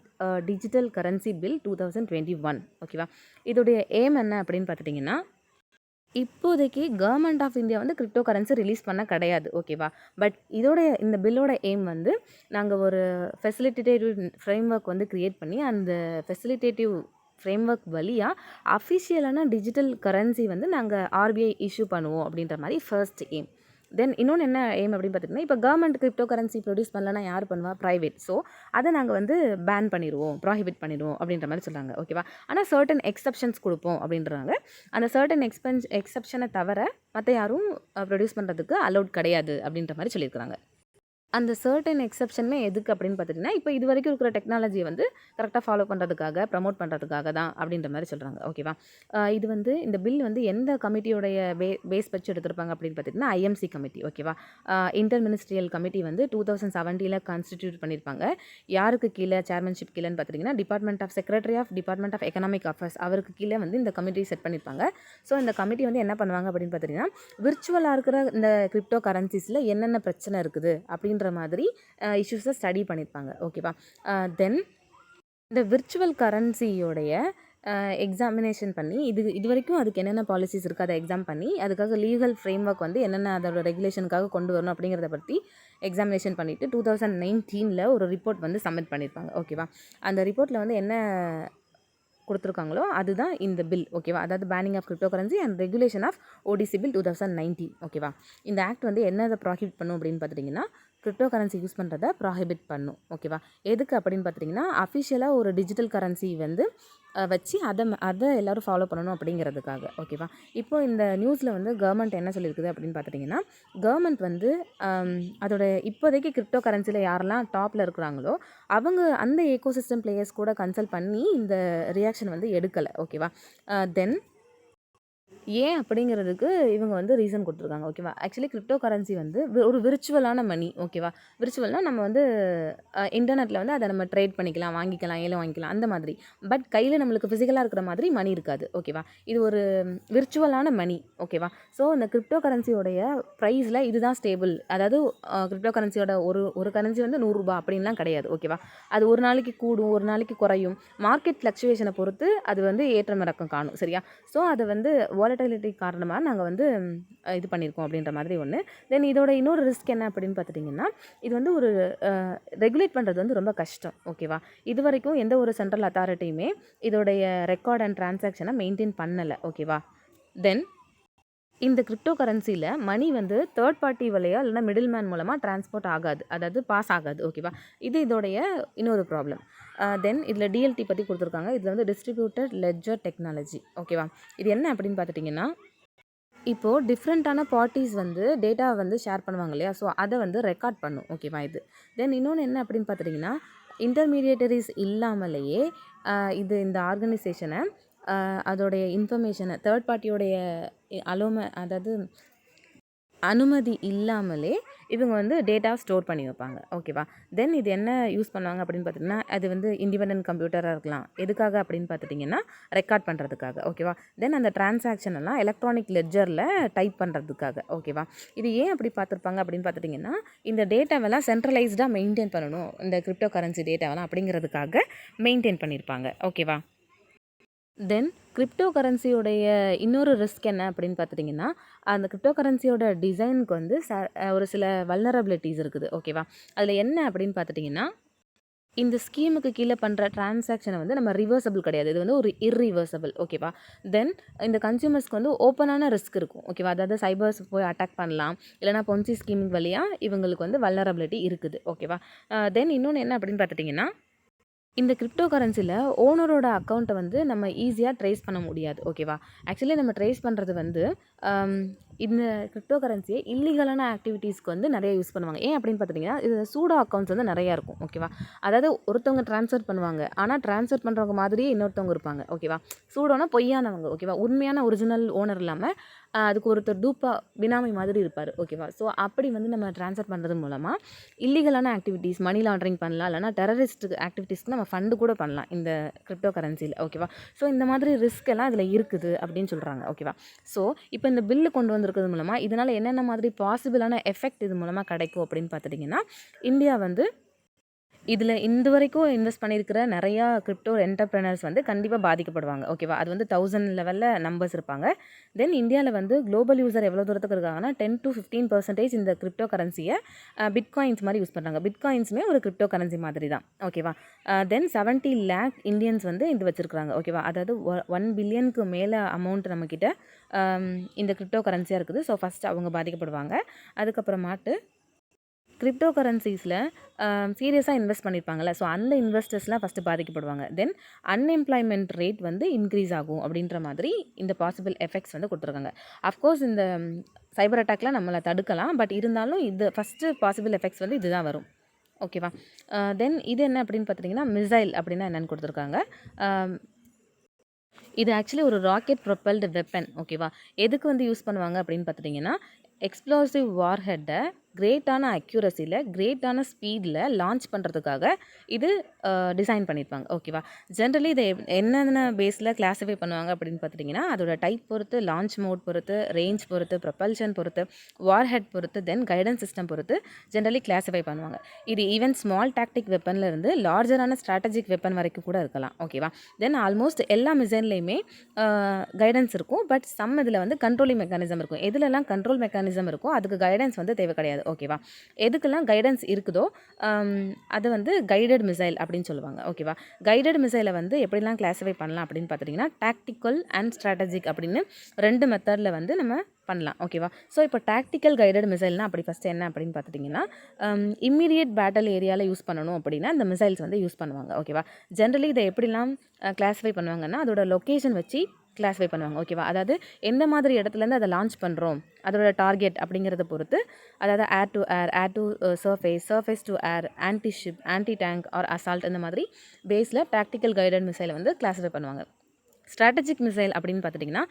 digital currency bill 2021. ஓகேவா? இதோடைய எய்ம் என்ன அப்படின்னு பார்த்துட்டிங்கன்னா இப்போதைக்கு கவர்மெண்ட் ஆஃப் இந்தியா வந்து கிரிப்டோ கரன்சி ரிலீஸ் பண்ண கிடையாது. ஓகேவா? பட் இந்த பில்லோட எய்ம் வந்து நாங்கள் ஒரு ஃபெசிலிட்டேட்டிவ் ஃப்ரேம்ஒர்க் வந்து க்ரியேட் பண்ணி அந்த ஃபெசிலிட்டேட்டிவ் ஃப்ரேம்ஒர்க் வழியாக அஃபிஷியலான டிஜிட்டல் கரன்சி வந்து நாங்கள் ஆர்பிஐ இஷ்யூ பண்ணுவோம் அப்படின்ற மாதிரி ஃபர்ஸ்ட் எய்ம். தென் இன்னொன்று என்ன எய்ம் அப்படின்னு பார்த்திங்கன்னா இப்போ கவர்மெண்ட் கிரிப்டோ கரன்சி ப்ரொடியூஸ் பண்ணலன்னா யார் பண்ணுவா? ப்ரைவேட். ஸோ அதை நாங்கள் வந்து பேன் பண்ணிடுவோம், ப்ராஹிபிட் பண்ணிடுவோம் அப்படின்ற மாதிரி சொல்கிறாங்க. ஓகேவா? ஆனால் சர்டன் எக்ஸப்ஷன்ஸ் கொடுப்போம் அப்படின்றாங்க. அந்த சர்டன் எக்ஸப்ஷனை தவிர மற்ற யாரும் ப்ரொடியூஸ் பண்ணுறதுக்கு அலௌட் கிடையாது அப்படின்ற மாதிரி சொல்லியிருக்கிறாங்க. அந்த சர்டன் எக்ஸப்ஷனுமே எதுக்கு அப்படின்னு பார்த்துட்டிங்கன்னா இப்போ இது வரைக்கும் இருக்கிற டெக்னாலஜியை வந்து கரெக்டாக ஃபாலோ பண்ணுறதுக்காக ப்ரமோட் பண்ணுறதுக்காக தான் அப்படின்ற மாதிரி சொல்கிறாங்க. ஓகேவா? இது வந்து இந்த பில் வந்து எந்த கமிட்டியோடைய பேஸ் வச்சு எடுத்திருப்பாங்க அப்படின்னு பார்த்திங்கன்னா ஐஎம்சி கமிட்டி. ஓகேவா? இன்டர் மினிஸ்ட்ரியல் கமிட்டி வந்து 2017 கான்ஸ்டிடியூட் பண்ணியிருப்பாங்க. யாருக்கு கீழே சேர்மன்ஷிப் கீழேன்னு பார்த்துட்டிங்கன்னா secretary of department of economic affairs அவருக்கு கீழே வந்து இந்த கமிட்டி செட் பண்ணியிருப்பாங்க. ஸோ இந்த கமிட்டி வந்து என்ன பண்ணுவாங்க அப்படின்னு பார்த்திங்கன்னா விர்ச்சுவலாக இருக்கிற இந்த கிரிப்டோ கரன்சிஸில் என்னென்ன பிரச்சனை இருக்குது அப்படின்ற மாதிரி இஷ்யூஸை ஸ்டடி பண்ணியிருப்பாங்க. ஓகேவா? தென் இந்த விர்ச்சுவல் கரன்சியோடைய எக்ஸாமினேஷன் பண்ணி இது வரைக்கும் அதுக்கு என்னென்ன பாலிசிஸ் இருக்குது அதை எக்ஸாம் பண்ணி அதுக்காக லீகல் ஃப்ரேம்ஒர்க் வந்து என்னென்ன அதோட ரெகுலேஷனுக்காக கொண்டு வரணும் அப்படிங்கிறத பற்றி எக்ஸாமினேஷன் பண்ணிவிட்டு 2019 ஒரு ரிப்போர்ட் வந்து சப்மிட் பண்ணியிருப்பாங்க. ஓகேவா? அந்த ரிப்போர்ட்டில் வந்து என்ன கொடுத்துருக்காங்களோ அதுதான் இந்த பில். ஓகேவா? அதாவது banning of crypto currency and regulation of ODC bill 2019. ஓகேவா? இந்த ஆக்ட் வந்து என்னதை ப்ராஹிபிட் பண்ணும் அப்படின்னு பார்த்துட்டிங்கன்னா கிரிப்டோ கரன்சி யூஸ் பண்ணுறதை ப்ராஹிபிட் பண்ணும். ஓகேவா? எதுக்கு அப்படின்னு பார்த்துட்டிங்கன்னா அஃபிஷியலாக ஒரு டிஜிட்டல் கரன்சி வந்து வச்சு அதை எல்லோரும் ஃபாலோ பண்ணணும் அப்படிங்கிறதுக்காக. ஓகேவா? இப்போ இந்த நியூஸில் வந்து கவர்மெண்ட் என்ன சொல்லியிருக்குது அப்படின்னு பார்த்துட்டிங்கன்னா கவர்மெண்ட் வந்து அதோட இப்போதைக்கு கிரிப்டோ கரன்சியில் யாரெல்லாம் டாப்பில் இருக்கிறாங்களோ அவங்க அந்த ஏகோசிஸ்டம் பிளேயர்ஸ் கூட கன்சல்ட் பண்ணி இந்த ரியாக்ஷன் வந்து எடுக்கலை. ஓகேவா? தென் ஏன் அப்படிங்கிறதுக்கு இவங்க வந்து ரீசன் கொடுத்துருக்காங்க. ஓகேவா? ஆக்சுவலி கிரிப்டோ கரன்சி வந்து ஒரு விர்ச்சுவலான மணி. ஓகேவா? விர்ச்சுவல்னால் நம்ம வந்து இன்டர்நெட்டில் வந்து அதை நம்ம ட்ரேட் பண்ணிக்கலாம், வாங்கிக்கலாம், ஏலம் வாங்கிக்கலாம் அந்த மாதிரி. பட் கையில் நம்மளுக்கு ஃபிசிக்கலாக இருக்கிற மாதிரி மணி இருக்காது. ஓகேவா? இது ஒரு விர்ச்சுவலான மணி. ஓகேவா? ஸோ இந்த கிரிப்டோ கரன்சியோடைய ப்ரைஸில் இதுதான் ஸ்டேபிள். அதாவது கிரிப்டோ கரன்சியோட ஒரு கரன்சி வந்து ₹100 அப்படின்லாம் கிடையாது. ஓகேவா? அது ஒரு நாளைக்கு கூடும், ஒரு நாளைக்கு குறையும். மார்க்கெட் ஃப்ளக்சுவேஷனை பொறுத்து அது வந்து ஏற்றம் இறக்கம் காணும். சரியா? ஸோ அதை வந்து வாலட்டிலிட்டி காரணமாக நாங்கள் வந்து இது பண்ணியிருக்கோம் அப்படின்ற மாதிரி ஒன்று. தென் இதோட இன்னொரு ரிஸ்க் என்ன அப்படின்னு பார்த்துட்டிங்கன்னா, இது வந்து ஒரு ரெகுலேட் பண்ணுறது வந்து ரொம்ப கஷ்டம். ஓகேவா? இது வரைக்கும் எந்த ஒரு சென்ட்ரல் அத்தாரிட்டியுமே இதோடைய ரெக்கார்ட் அண்ட் டிரான்சாக்ஷனை மெயின்டைன் பண்ணலை. ஓகேவா? தென் இந்த கிரிப்டோ கரன்சியில் மணி வந்து தேர்ட் பார்ட்டி வழியா இல்லைனா மிடில் மேன் மூலமாக டிரான்ஸ்போர்ட் ஆகாது, அதாவது பாஸ் ஆகாது. ஓகேவா? இது இதோடைய இன்னொரு ப்ராப்ளம். தென் இதில் டிஎல்டி பற்றி கொடுத்துருக்காங்க. இதில் வந்து டிஸ்ட்ரிபியூட்டட் லெட்ஜர் டெக்னாலஜி. ஓகேவா? இது என்ன அப்படின்னு பார்த்துட்டிங்கன்னா, இப்போது டிஃப்ரெண்ட்டான பார்ட்டிஸ் வந்து டேட்டாவை வந்து ஷேர் பண்ணுவாங்க இல்லையா? ஸோ அதை வந்து ரெக்கார்ட் பண்ணும். ஓகேவா? இது தென் இன்னொன்று என்ன அப்படின்னு பார்த்துட்டிங்கன்னா, இன்டர்மீடியேட்டரிஸ் இல்லாமலேயே இது இந்த ஆர்கனைசேஷனை அதோடைய இன்ஃபர்மேஷனை தேர்ட் பார்ட்டியோடைய அதாவது அனுமதி இல்லாமலே இவங்க வந்து டேட்டா ஸ்டோர் பண்ணி வைப்பாங்க. ஓகேவா? தென் இது என்ன யூஸ் பண்ணுவாங்க அப்படின்னு பார்த்திங்கன்னா, அது வந்து இண்டிபெண்டன்ட் கம்ப்யூட்டராக இருக்கலாம். எதுக்காக அப்படின்னு பார்த்துட்டிங்கன்னா, ரெக்கார்ட் பண்ணுறதுக்காக. ஓகேவா? தென் அந்த டிரான்சாக்ஷன் எல்லாம் எலக்ட்ரானிக் லெட்ஜரில் டைப் பண்ணுறதுக்காக. ஓகேவா? இது ஏன் அப்படி பார்த்துருப்பாங்க அப்படின்னு பார்த்துட்டிங்கன்னா, இந்த டேட்டாவெல்லாம் சென்ட்ரலைஸ்டாக மெயின்டைன் பண்ணணும், இந்த கிரிப்டோ கரன்சி டேட்டாவெல்லாம் அப்படிங்கிறதுக்காக மெயின்டைன் பண்ணியிருப்பாங்க. ஓகேவா? தென் கிரிப்டோ கரன்சியோடைய இன்னொரு ரிஸ்க் என்ன அப்படின்னு பார்த்துட்டிங்கன்னா, அந்த கிரிப்டோ கரன்சியோட டிசைனுக்கு வந்து ஒரு சில வல்னரபிலிட்டிஸ் இருக்குது. ஓகேவா? அதில் என்ன அப்படின்னு பார்த்துட்டிங்கன்னா, இந்த ஸ்கீமுக்கு கீழே பண்ணுற டிரான்சாக்ஷனை வந்து நம்ம ரிவர்சபிள் கிடையாது. இது வந்து ஒரு இர்ரிவர்சபிள். ஓகேவா? தென் இந்த கன்சியூமர்ஸ்க்கு வந்து ஓப்பனான ரிஸ்க் இருக்கும். ஓகேவா? அதாவது சைபர்ஸ் போய் அட்டாக் பண்ணலாம், இல்லைனா பொன்சி ஸ்கீம் வழியாக இவங்களுக்கு வந்து வல்னரபிலிட்டி இருக்குது. ஓகேவா? தென் இன்னொன்று என்ன அப்படின்னு பார்த்துட்டிங்கன்னா, இந்த கிரிப்டோ கரன்சியில் ஓனரோட அக்கௌண்ட்டை வந்து நம்ம ஈஸியாக ட்ரேஸ் பண்ண முடியாது. ஓகேவா? ஆக்சுவலி நம்ம ட்ரேஸ் பண்ணுறது வந்து இந்த கிரிப்டோ கரன்சியை இல்லீகலான ஆக்டிவிட்டீஸ்க்கு வந்து நிறைய யூஸ் பண்ணுவாங்க. ஏன் அப்படின்னு பார்த்துட்டிங்கன்னா, இது சூடோ அக்கௌண்ட்ஸ் வந்து நிறையா இருக்கும். ஓகேவா? அதாவது ஒருத்தவங்க ட்ரான்ஸ்ஃபர் பண்ணுவாங்க, ஆனால் ட்ரான்ஸ்ஃபர் பண்ணுறவங்க மாதிரியே இன்னொருத்தவங்க இருப்பாங்க. ஓகேவா? சூடோனா பொய்யானவங்க. ஓகேவா? உண்மையான ஒரிஜினல் ஓனர் இல்லாமல் அதுக்கு ஒருத்தர் டூப்பாக பினாமி மாதிரி இருப்பார். ஓகேவா? ஸோ அப்படி வந்து நம்ம ட்ரான்ஸ்ஃபர் பண்ணுறது மூலமாக இல்லீகலான ஆக்டிவிட்டீஸ், மணி லாண்ட்ரிங் பண்ணலாம், இல்லைனா டெரரிஸ்ட் ஆக்டிவிட்டீஸ்க்கு நம்ம ஃபண்டு கூட பண்ணலாம் இந்த கிரிப்டோ கரன்சியில். ஓகேவா? ஸோ இந்த மாதிரி ரிஸ்க் எல்லாம் இதில் இருக்குது அப்படின்னு சொல்கிறாங்க. ஓகேவா? ஸோ இப்போ இந்த பில்லு கொண்டு வந்திருக்கிறது மூலமாக இதனால் என்னென்ன மாதிரி பாசிபிளான எஃபெக்ட் இது மூலமாக கிடைக்கும் அப்படின்னு பார்த்துட்டிங்கன்னா, இந்தியா வந்து இதில் இந்த வரைக்கும் இன்வெஸ்ட் பண்ணியிருக்கிற நிறையா கிரிப்டோ என்டர்பிரினர்ஸ் வந்து கண்டிப்பாக பாதிக்கப்படுவாங்க. ஓகேவா? அது வந்து 1000 லெவலில் நம்பர்ஸ் இருப்பாங்க. தென் இந்தியாவில் வந்து குளோபல் யூசர் எவ்வளோ தூரத்துக்கு இருக்காங்கன்னா 10-15% இந்த கிரிப்டோ கரன்சியை பிட்காயின்ஸ் மாதிரி யூஸ் பண்ணுறாங்க. பிட்காயின்ஸுமே ஒரு கிரிப்டோ கரன்சி மாதிரி தான். ஓகேவா? தென் 70 lakh இந்தியன்ஸ் வந்து இது வச்சுருக்காங்க. ஓகேவா? அதாவது 1 பில்லியனுக்கு மேலே அமௌண்ட் நம்மக்கிட்ட இந்த கிரிப்டோ கரன்சியாக இருக்குது. ஸோ ஃபஸ்ட்டு அவங்க பாதிக்கப்படுவாங்க. அதுக்கப்புறமாட்டு கிரிப்டோ கரன்சிஸில் சீரியஸாக இன்வெஸ்ட் பண்ணியிருப்பாங்கள்ல, ஸோ அந்த இன்வெஸ்டர்ஸ்லாம் ஃபஸ்ட்டு பாதிக்கப்படுவாங்க. தென் அன்எம்ப்ளாய்மெண்ட் ரேட் வந்து இன்க்ரீஸ் ஆகும் அப்படின்ற மாதிரி இந்த பாசிபிள் எஃபெக்ட்ஸ் வந்து கொடுத்துருக்காங்க. அஃப்கோர்ஸ் இந்த சைபர் அட்டாக்லாம் நம்மளை தடுக்கலாம், பட் இருந்தாலும் இது ஃபஸ்ட்டு பாசிபிள் எஃபெக்ட்ஸ் வந்து இதுதான் வரும். ஓகேவா? தென் இது என்ன அப்படின்னு பார்த்துட்டிங்கன்னா, மிசைல் அப்படின்னா என்னென்னு கொடுத்துருக்காங்க. இது ஆக்சுவலி ஒரு ராக்கெட் ப்ரொப்பல்டு வெப்பன். ஓகேவா? எதுக்கு வந்து யூஸ் பண்ணுவாங்க அப்படின்னு பார்த்துட்டிங்கன்னா, எக்ஸ்ப்ளோசிவ் வார்ஹெட்டை கிரேட்டான அக்யூரசியில் கிரேட்டான ஸ்பீடில் லான்ச் பண்ணுறதுக்காக இது டிசைன் பண்ணியிருப்பாங்க. ஓகேவா? ஜென்ரலி இதை என்னென்ன பேஸில் கிளாஸிஃபை பண்ணுவாங்க அப்படின்னு பார்த்துட்டிங்கன்னா, அதோட டைப் பொறுத்து, லான்ச் மோட் பொறுத்து, ரேஞ்ச் பொறுத்து, ப்ரொப்பல்ஷன் பொறுத்து, வார்ஹெட் பொறுத்து, தென் கைடன்ஸ் சிஸ்டம் பொறுத்து ஜென்ரலி கிளாஸிஃபை பண்ணுவாங்க. இது ஈவன் ஸ்மால் டாக்டிக் வெப்பனில் இருந்து லார்ஜரான ஸ்ட்ராட்டஜிக் வெப்பன் வரைக்கும் கூட இருக்கலாம். ஓகேவா? தென் ஆல்மோஸ்ட் எல்லா மிசைல்லையுமே கைடன்ஸ் இருக்கும், பட் சம் இதில் வந்து கண்ட்ரோலிங் மெக்கானிசம் இருக்கும். எதுலெல்லாம் கண்ட்ரோல் மெக்கானிசம் இருக்கோ அதுக்கு கைடன்ஸ் வந்து தேவை கிடையாது. ஓகேவா? எதுக்கெல்லாம் கைடன்ஸ் இருக்குதோ அது வந்து கைடட் மிசைல் அப்படின்னு சொல்லுவாங்க. ஓகேவா? கைடட் மிசைலை வந்து எப்படிலாம் கிளாஸிஃபை பண்ணலாம் அப்படின்னு பார்த்துட்டிங்கன்னா, டாக்டிக்கல் அண்ட் ஸ்ட்ராட்டஜிக் அப்படின்னு 2 மெத்தடில் வந்து நம்ம பண்ணலாம். ஓகேவா? ஸோ இப்போ டாக்டிக்கல் கைடட் மிசைல்னால் அப்படி ஃபஸ்ட்டு என்ன அப்படின்னு பார்த்துட்டிங்கன்னா, இம்மீடியட் பேட்டல் ஏரியாவில் யூஸ் பண்ணணும் அப்படின்னா இந்த மிசைல்ஸ் வந்து யூஸ் பண்ணுவாங்க. ஓகேவா? ஜென்ரலி இதை எப்படிலாம் கிளாஸிஃபை பண்ணுவாங்கன்னா, அதோட லொக்கேஷன் வச்சு கிளாஸிஃபை பண்ணுவாங்க. ஓகேவா? அதாவது எந்த மாதிரி இடத்துலேருந்து அதை லான்ச் பண்ணுறோம், அதோட டார்கெட் அப்படிங்கிறத பொறுத்து, அதாவது air to air, air to surface, surface to air, anti ship, anti tank or assault இந்த மாதிரி பேஸில் டாக்டிக்கல் கைடட் மிசைலை வந்து கிளாஸிஃபை பண்ணுவாங்க. ஸ்ட்ராட்டஜிக் மிசைல் அப்படின்னு பார்த்துட்டிங்கன்னா,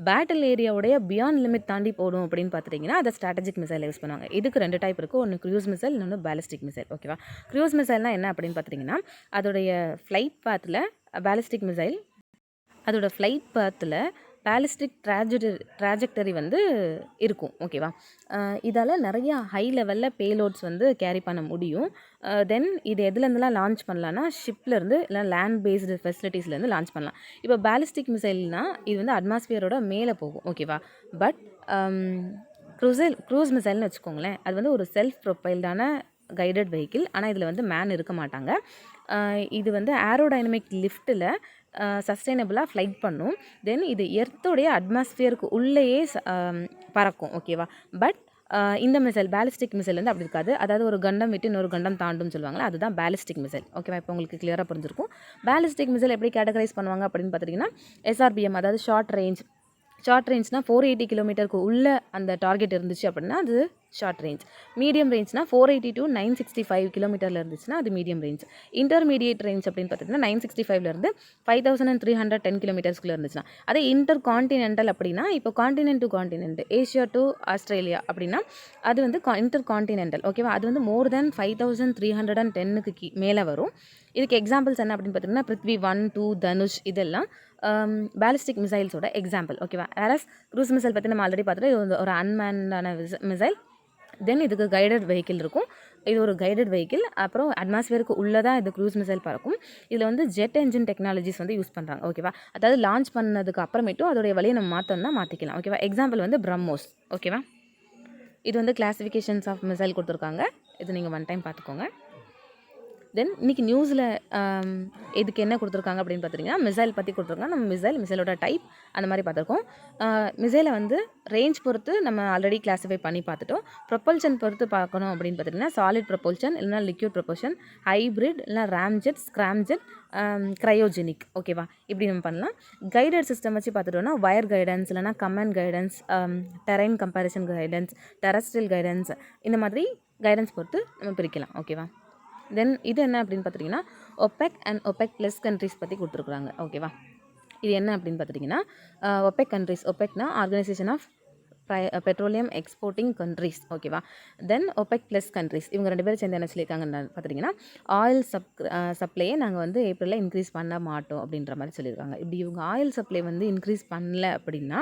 பேட்டில் ஏரியாவுடைய பியாண்ட் லிமிட் தாண்டி போடும் அப்படின்னு பார்த்துட்டிங்கன்னா அதை ஸ்ட்ராட்டஜிக் மிசைல் யூஸ் பண்ணுவாங்க. இதுக்கு 2 டைப் இருக்குது. ஒன்று க்ரூஸ் மிசைல், இன்னொன்று பேலிஸ்டிக் மிசைல். ஓகேவா? க்ரூஸ் மிசைல்னால் என்ன அப்படின்னு பார்த்துட்டிங்கன்னா, அதோடைய ஃப்ளைட் பாத்தில் பேலிஸ்டிக் மிசைல் அதோட ஃப்ளைட் பாத்தில் பேலிஸ்டிக் ட்ராஜெக்டரி வந்து இருக்கும். ஓகேவா, இதால் நிறையா ஹை லெவலில் பேலோட்ஸ் வந்து கேரி பண்ண முடியும். தென் இது எதுலேருந்துலாம் லான்ச் பண்ணலான்னா ஷிப்லேருந்து இல்லை லேண்ட் பேஸ்டு ஃபெசிலிட்டிஸ்லேருந்து லான்ச் பண்ணலாம். இப்போ பேலிஸ்டிக் மிசைல்னால் இது வந்து அட்மாஸ்பியரோட மேலே போகும். ஓகேவா, பட் க்ரூஸ் மிசைல்னு வச்சுக்கோங்களேன், அது வந்து ஒரு செல்ஃப் ப்ரொப்பைல்டான கைடட் வெஹிக்கிள். ஆனால் இதில் வந்து மேன் இருக்க மாட்டாங்க. இது வந்து ஏரோடைனமிக் லிஃப்ட்டில் சஸ்டைனபிளாக ஃப்ளைட் பண்ணும். தென் இது எர்த்தோடைய அட்மாஸ்பியருக்கு உள்ளேயே பறக்கும். ஓகேவா, பட் இந்த மிசைல் பேலிஸ்டிக் மிசைல் வந்து அப்படி இருக்காது. அதாவது ஒரு கண்டம் விட்டு இன்னொரு கண்டம் தாண்டும்னு சொல்லுவாங்களா, அதுதான் பேலிஸ்டிக் மிசைல். ஓகேவா, இப்போ உங்களுக்கு கிளியராக புரிஞ்சிருக்கும். பேலிஸ்டிக் மிசைல் எப்படி கேட்டகரைஸ் பண்ணுவாங்க அப்படின்னு பார்த்துட்டிங்கன்னா, SRBM, அதாவது ஷார்ட் ரேஞ்ச்னால் 480 கிலோமீட்டருக்கு உள்ள அந்த டார்கெட் இருந்துச்சு அப்படின்னா அது ஷார்ட் ரேஞ்ச். மீடியம் ரேஞ்ச்னா 480 to 965 கிலோமீட்டரில் இருந்துச்சுன்னா அது மீடியம் ரேஞ்ச். இன்டர்மீடியேட் ரேஞ்ச் அப்படின்னு பார்த்தீங்கன்னா 965லேருந்து 5310 கிலோமீட்டர்ஸ்குள்ளே இருந்துச்சுன்னா. அதே இன்டர் கான்டினென்டல் அப்படின்னா, இப்போ continent to continent, Asia to Australia அப்படின்னா அது வந்து இன்டர் கான்டினென்டல். ஓகேவா, அது வந்து மோர் தென் 5310க்கு மேலே வரும். இதுக்கு எக்ஸாம்பிள்ஸ் என்ன அப்படின்னு பார்த்தீங்கன்னா, பிருத்வி 1, 2, தனுஷ், இதெல்லாம் பேலிஸ்டிக் மிசைல்ஸோட எக்ஸாம்பிள். ஓகேவா, வேறஸ் க்ரூஸ் மிசைல் பற்றி நம்ம ஆல்ரெடி பார்த்துட்டு இது ஒரு அன்மேன்டான மிசைல். தென் இதுக்கு கைடட் வெஹிக்கிள் இருக்கும். இது ஒரு கைடட் வெஹிக்கிள். அப்புறம் அட்மாஸ்பியருக்கு உள்ளதான் இது க்ரூஸ் மிசைல் பறக்கும். இதில் வந்து ஜெட் என்ஜின் டெக்னாலஜிஸ் வந்து யூஸ் பண்ணுறாங்க. ஓகேவா, அதாவது லான்ச் பண்ணதுக்கு அப்புறமேட்டும் அதோடைய வழியை நம்ம மாற்றோம்னா மாற்றிக்கலாம். ஓகேவா, எக்ஸாம்பிள் வந்து பிரம்மோஸ். ஓகேவா, இது வந்து கிளாசிஃபிகேஷன்ஸ் ஆஃப் மிசைல் கொடுத்துருக்காங்க. இது நீங்கள் ஒன் டைம் பார்த்துக்கோங்க. தென் இன்றைக்கி நியூஸில் இதுக்கு என்ன கொடுத்துருக்காங்க அப்படின்னு பார்த்துட்டிங்கன்னா, மிசைல் பற்றி கொடுத்துருக்காங்க. நம்ம மிசைலோட டைப் அந்த மாதிரி பார்த்துருக்கோம். மிசைலை வந்து ரேஞ்ச் பொறுத்து நம்ம ஆல்ரெடி கிளாஸிஃபை பண்ணி பார்த்துட்டோம். ப்ரொப்பல்ஷன் பொறுத்து பார்க்கணும் அப்படின்னு பார்த்திங்கன்னா, சாலிட் ப்ரொப்பல்ஷன் இல்லைனா லிக்யூட் ப்ரொப்பல்ஷன், ஹைப்ரிட் இல்லைனா ராம்ஜெட், ஸ்க்ராம்ஜெட், க்ரையோஜெனிக். ஓகேவா, இப்படி நம்ம பண்ணலாம். கைடட் சிஸ்டம் வச்சு பார்த்துட்டோன்னா வயர் கைடன்ஸ் இல்லைனா comment guidance, terrain comparison guidance, terrestrial guidance, இந்த மாதிரி கைடன்ஸ் பொறுத்து நம்ம பிரிக்கலாம். ஓகேவா, தென் இது என்ன அப்படின்னு பார்த்துட்டிங்கன்னா, OPEC and OPEC plus countries பற்றி கொடுத்துருக்குறாங்க. ஓகேவா, இது என்ன அப்படின்னு பார்த்துட்டிங்கன்னா, OPEC கண்ட்ரிஸ், OPECனா organisation of petroleum exporting countries. ஓகேவா, தென் OPEC ப்ளஸ் கண்ட்ரிஸ் இவங்க 2 பேரும் சேர்ந்து என்ன சொல்லியிருக்காங்கன்னு பார்த்துட்டிங்கன்னா, ஆயில் சப்ளையை நாங்கள் வந்து ஏப்ரலில் இன்க்ரீஸ் பண்ண மாட்டோம் அப்படின்ற மாதிரி சொல்லியிருக்காங்க. இப்படி இவங்க ஆயில் சப்ளை வந்து இன்க்ரீஸ் பண்ணல அப்படின்னா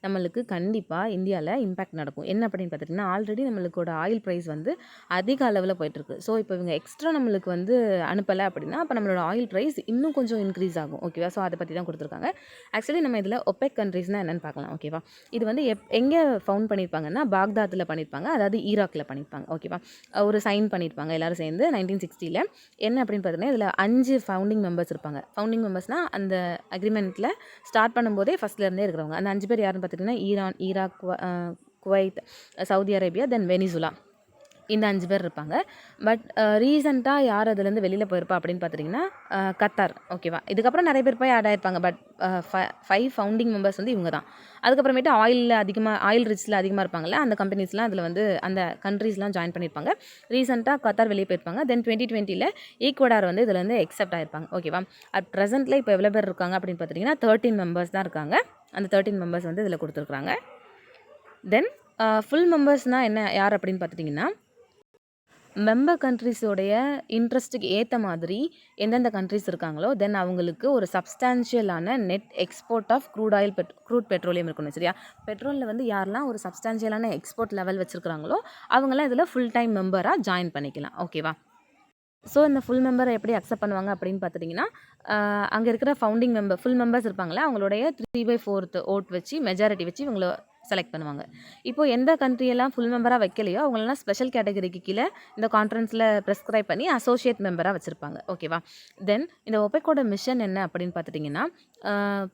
நம்மளுக்கு கண்டிப்பாக இந்தியாவில் இம்பேக்ட் நடக்கும். என்ன அப்படின்னு பார்த்துட்டிங்கன்னா, ஆல்ரெடி நம்மளுக்கோட ஆயில் ப்ரைஸ் வந்து அதிக அளவில் போயிட்டுருக்கு. ஸோ இப்போ இவங்க எக்ஸ்ட்ரா நம்மளுக்கு வந்து அனுப்பலை அப்படின்னா அப்போ நம்மளோட ஆயில் ப்ரைஸ் இன்னும் கொஞ்சம் இன்க்ரீஸ் ஆகும். ஓகேவா, ஸோ அதை பற்றி தான் கொடுத்துருக்காங்க. ஆக்சுவலி நம்ம இதில் OPEC கண்ட்ரிஸ்னால் என்னென்னு பார்க்கலாம். ஓகேவா, இது வந்து எங்கே ஃபவுண்ட் பண்ணியிருப்பாங்கன்னா பாக்தாத்தில் பண்ணியிருப்பாங்க, அதாவது ஈராக்கில் பண்ணியிருப்பாங்க. ஓகேவா, ஒரு சைன் பண்ணியிருப்பாங்க எல்லோரும் சேர்ந்து 1960. என்ன அப்படின்னு பார்த்தீங்கன்னா, இதில் 5 ஃபவுண்டிங் மெம்பர்ஸ் இருப்பாங்க. ஃபவுண்டிங் மெம்பர்ஸ்னால் அந்த அக்ரிமெண்ட்டில் ஸ்டார்ட் பண்ணும்போதே ஃபஸ்ட்லேருந்தே இருக்கிறவங்க. அந்த 5 பேர் யாருன்னு பார்த்திங்கன்னா, Iran, Iraq, Kuwait, Saudi Arabia, then Venezuela, இந்த 5 பேர் இருப்பாங்க. பட் ரீசெண்டாக யார் அதுலேருந்து வெளியில் போயிருப்பா அப்படின்னு பார்த்துட்டிங்கன்னா கத்தார். ஓகேவா, இதுக்கப்புறம் நிறைய பேர் போய் ஆட் ஆயிருப்பாங்க. பட் 5 ஃபவுண்டிங் மெம்பர்ஸ் வந்து இவங்க தான். அதுக்கப்புறமேட்டு ஆயில் ரிச்சில் அதிகமாக இருப்பாங்கள்ல, அந்த கம்பெனிஸ்லாம் அதில் வந்து அந்த கண்ட்ரீஸ்லாம் ஜாயின் பண்ணியிருப்பாங்க. ரீசெண்டாக கத்தார் வெளியே போயிருப்பாங்க. தென் 2020 ஈக்வடார் வந்து இதில் வந்து எக்ஸப்ட் ஆயிருப்பாங்க. ஓகேவா, அட் ப்ரெசென்ட்டில் இப்போ எவ்வளோ பேர் இருக்காங்க அப்படின்னு பார்த்திங்கன்னா 13 மெம்பர்ஸ் தான் இருக்காங்க. அந்த 13 மெம்பர்ஸ் வந்து இதில் கொடுத்துருக்குறாங்க. தென் ஃபுல் மெம்பர்ஸ்னால் என்ன யார் அப்படின்னு பார்த்துட்டிங்கன்னா, மெம்பர் கண்ட்ரிஸோடைய இன்ட்ரெஸ்ட்டுக்கு ஏற்ற மாதிரி எந்தெந்த கண்ட்ரிஸ் இருக்காங்களோ தென் அவங்களுக்கு ஒரு சப்ஸ்டான்ஷியலான net export of crude petroleum இருக்கணும். சரியா, பெட்ரோலில் வந்து யாரெல்லாம் ஒரு சப்ஸ்டான்ஷியலான எக்ஸ்போர்ட் லெவல் வச்சுருக்காங்களோ அவங்களாம் இதில் ஃபுல் டைம் மெம்பராக ஜாயின் பண்ணிக்கலாம். ஓகேவா, ஸோ இந்த ஃபுல் மெம்பரை எப்படி அக்செப்ட் பண்ணுவாங்க அப்படின்னு பார்த்துட்டிங்கன்னா, அங்கே இருக்கிற ஃபவுண்டிங் ஃபுல் மெம்பர்ஸ் இருப்பாங்களே அவங்களுடைய 3/4 ஓட் வச்சு மெஜாரிட்டி வச்சு இவங்கள செலக்ட் பண்ணுவாங்க. இப்போது எந்த கண்ட்ரியெல்லாம் ஃபுல் மெம்பராக வைக்கலையோ அவங்களெல்லாம் ஸ்பெஷல் கேட்டகரிக்கு கீழே இந்த கான்ஃபரன்ஸில் ப்ரெஸ்கிரைப் பண்ணி அசோசியேட் மெம்பராக வச்சுருப்பாங்க. ஓகேவா, தென் இந்த OPECோட மிஷன் என்ன அப்படின்னு பார்த்துட்டிங்கன்னா,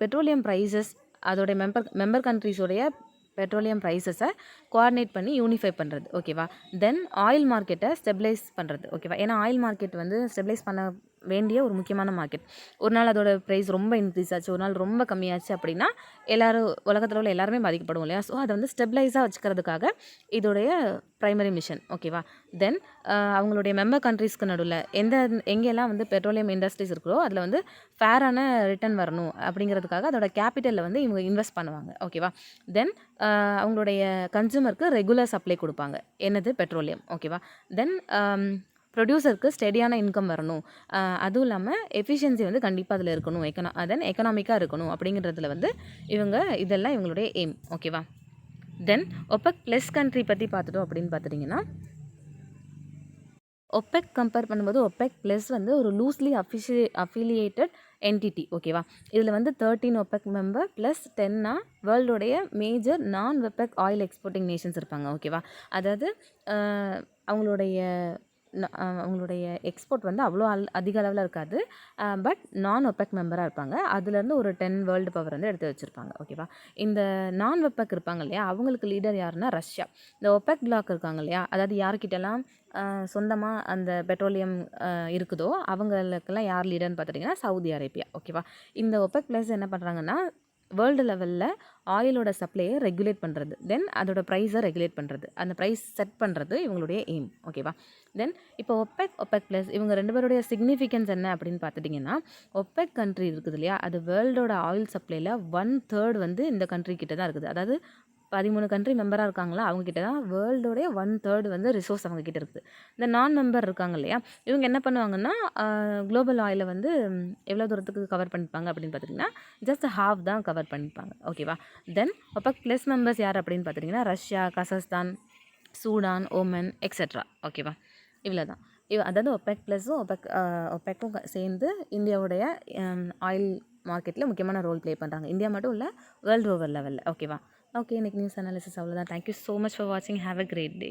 பெட்ரோலியம் ப்ரைஸஸ் அதோடைய மெம்பர் கண்ட்ரிஸோடைய பெட்ரோலியம் ப்ரைஸஸை கோஆர்டினேட் பண்ணி யூனிஃபை பண்ணுறது. ஓகேவா, தென் ஆயில் மார்க்கெட்டை ஸ்டெபிலைஸ் பண்ணுறது. ஓகேவா, ஏன்னா ஆயில் மார்க்கெட் வந்து ஸ்டெபிலைஸ் பண்ண வேண்டிய ஒரு முக்கியமான மார்க்கெட். ஒரு நாள் அதோட ப்ரைஸ் ரொம்ப இன்க்ரீஸ் ஆச்சு, ஒரு நாள் ரொம்ப கம்மியாச்சு அப்படின்னா எல்லோரும் உலகத்தில் உள்ள எல்லாருமே பாதிக்கப்படும் இல்லையா. ஸோ அதை வந்து ஸ்டெபிலைஸாக வச்சுக்கிறதுக்காக இதோடைய ப்ரைமரி மிஷன். ஓகேவா, தென் அவங்களுடைய மெம்பர் கண்ட்ரீஸ்க்கு நடுவில் எங்கெல்லாம் வந்து பெட்ரோலியம் இண்டஸ்ட்ரீஸ் இருக்கிறோ அதில் வந்து ஃபேரான ரிட்டர்ன் வரணும் அப்படிங்கிறதுக்காக அதோட கேபிட்டலில் வந்து இவங்க இன்வெஸ்ட் பண்ணுவாங்க. ஓகேவா, தென் அவங்களுடைய கன்சூமருக்கு ரெகுலர் சப்ளை கொடுப்பாங்க, என்னது பெட்ரோலியம். ஓகேவா, தென் ப்ரொடியூசருக்கு ஸ்டெடியான இன்கம் வரணும், அதுவும் இல்லாமல் எஃபிஷியன்சி வந்து கண்டிப்பாக அதில் இருக்கணும், தென் எக்கனாமிக்காக இருக்கணும் அப்படிங்கிறதுல வந்து இவங்க இதெல்லாம் இவங்களுடைய எய்ம். ஓகேவா. தென் ஒபெக் ப்ளஸ் கண்ட்ரி பற்றி பார்த்துட்டோம் அப்படின்னு பார்த்துட்டிங்கன்னா, ஒபெக் கம்பேர் பண்ணும்போது ஒபெக் ப்ளஸ் வந்து ஒரு லூஸ்லி அஃபிலியேட்டட் என்டிட்டி. ஓகேவா. இதில் வந்து 13 ஒபெக் மெம்பர் ப்ளஸ் 10 வேர்ல்டோடைய மேஜர் நான் ஒபெக் ஆயில் எக்ஸ்போர்ட்டிங் நேஷன்ஸ் இருப்பாங்க. ஓகேவா. அதாவது அவங்களுடைய அவங்களுடைய எக்ஸ்போர்ட் வந்து அவ்வளோ அதிக அளவில் இருக்காது, பட் நான் ஒபெக் மெம்பராக இருப்பாங்க. அதுலேருந்து ஒரு 10 வேர்ல்டு பவர் வந்து எடுத்து வச்சுருப்பாங்க. ஓகேவா. இந்த நான் ஒபெக் இருப்பாங்க இல்லையா, அவங்களுக்கு லீடர் யாருன்னா ரஷ்யா. இந்த ஒபெக் பிளாக் இருக்காங்க இல்லையா, அதாவது யார்கிட்டலாம் சொந்தமாக அந்த பெட்ரோலியம் இருக்குதோ அவங்களுக்கெல்லாம் யார் லீடர்னு பார்த்துட்டிங்கன்னா சவுதி அரேபியா. ஓகேவா. இந்த ஒபெக் ப்ளஸ் என்ன பண்ணுறாங்கன்னா வேர்ல்டு லெவலில் ஆயிலோட சப்ளையை ரெகுலேட் பண்ணுறது, தென் அதோட ப்ரைஸை ரெகுலேட் பண்ணுறது, அந்த ப்ரைஸ் செட் பண்ணுறது இவங்களுடைய எய்ம். ஓகேவா. தென் இப்போ ஒபெக் ப்ளஸ் இவங்க 2 பேருடைய சிக்னிஃபிகன்ஸ் என்ன அப்படின்னு பார்த்துட்டிங்கன்னா, ஒபெக் கண்ட்ரி இருக்குது இல்லையா, அது வேர்ல்டோட ஆயில் சப்ளையில் 1/3 வந்து இந்த கண்ட்ரி கிட்ட தான் இருக்குது. அதாவது 13 கண்ட்ரி மெம்பராக இருக்காங்களா, அவங்கக்கிட்ட தான் வேர்ல்டோடைய 1/3 வந்து ரிசோர்ஸ் அவங்கக்கிட்ட இருக்குது. இந்த நான் மெம்பர் இருக்காங்க இல்லையா, இவங்க என்ன பண்ணுவாங்கன்னா குளோபல் ஆயிலை வந்து எவ்வளோ தூரத்துக்கு கவர் பண்ணிப்பாங்க அப்படின்னு பார்த்திங்கன்னா ஜஸ்ட் ஹாஃப் தான் கவர் பண்ணிப்பாங்க. ஓகேவா. தென் ஒபெக் ப்ளஸ் மெம்பர்ஸ் யார் அப்படின்னு பார்த்திங்கன்னா ரஷ்யா, கசஸ்தான், சூடான், ஓமன் எக்ஸெட்ரா. ஓகேவா. இவ்வளோ தான். அதாவது ஒபெக் ப்ளஸும் ஒபெக்கும் சேர்ந்து இந்தியாவுடைய ஆயில் மார்க்கெட்டில் முக்கியமான ரோல் ப்ளே பண்ணுறாங்க. இந்தியா மட்டும் இல்லை, வேர்ல்டு ஓவர் லெவலில். ஓகேவா. ஓகே, இன்றைக்கி நியூஸ் அனாலிசிஸ் அவ்வளோதான். தேங்க்யூ ஸோ மச் ஃபார் வாட்சிங். Have a great day.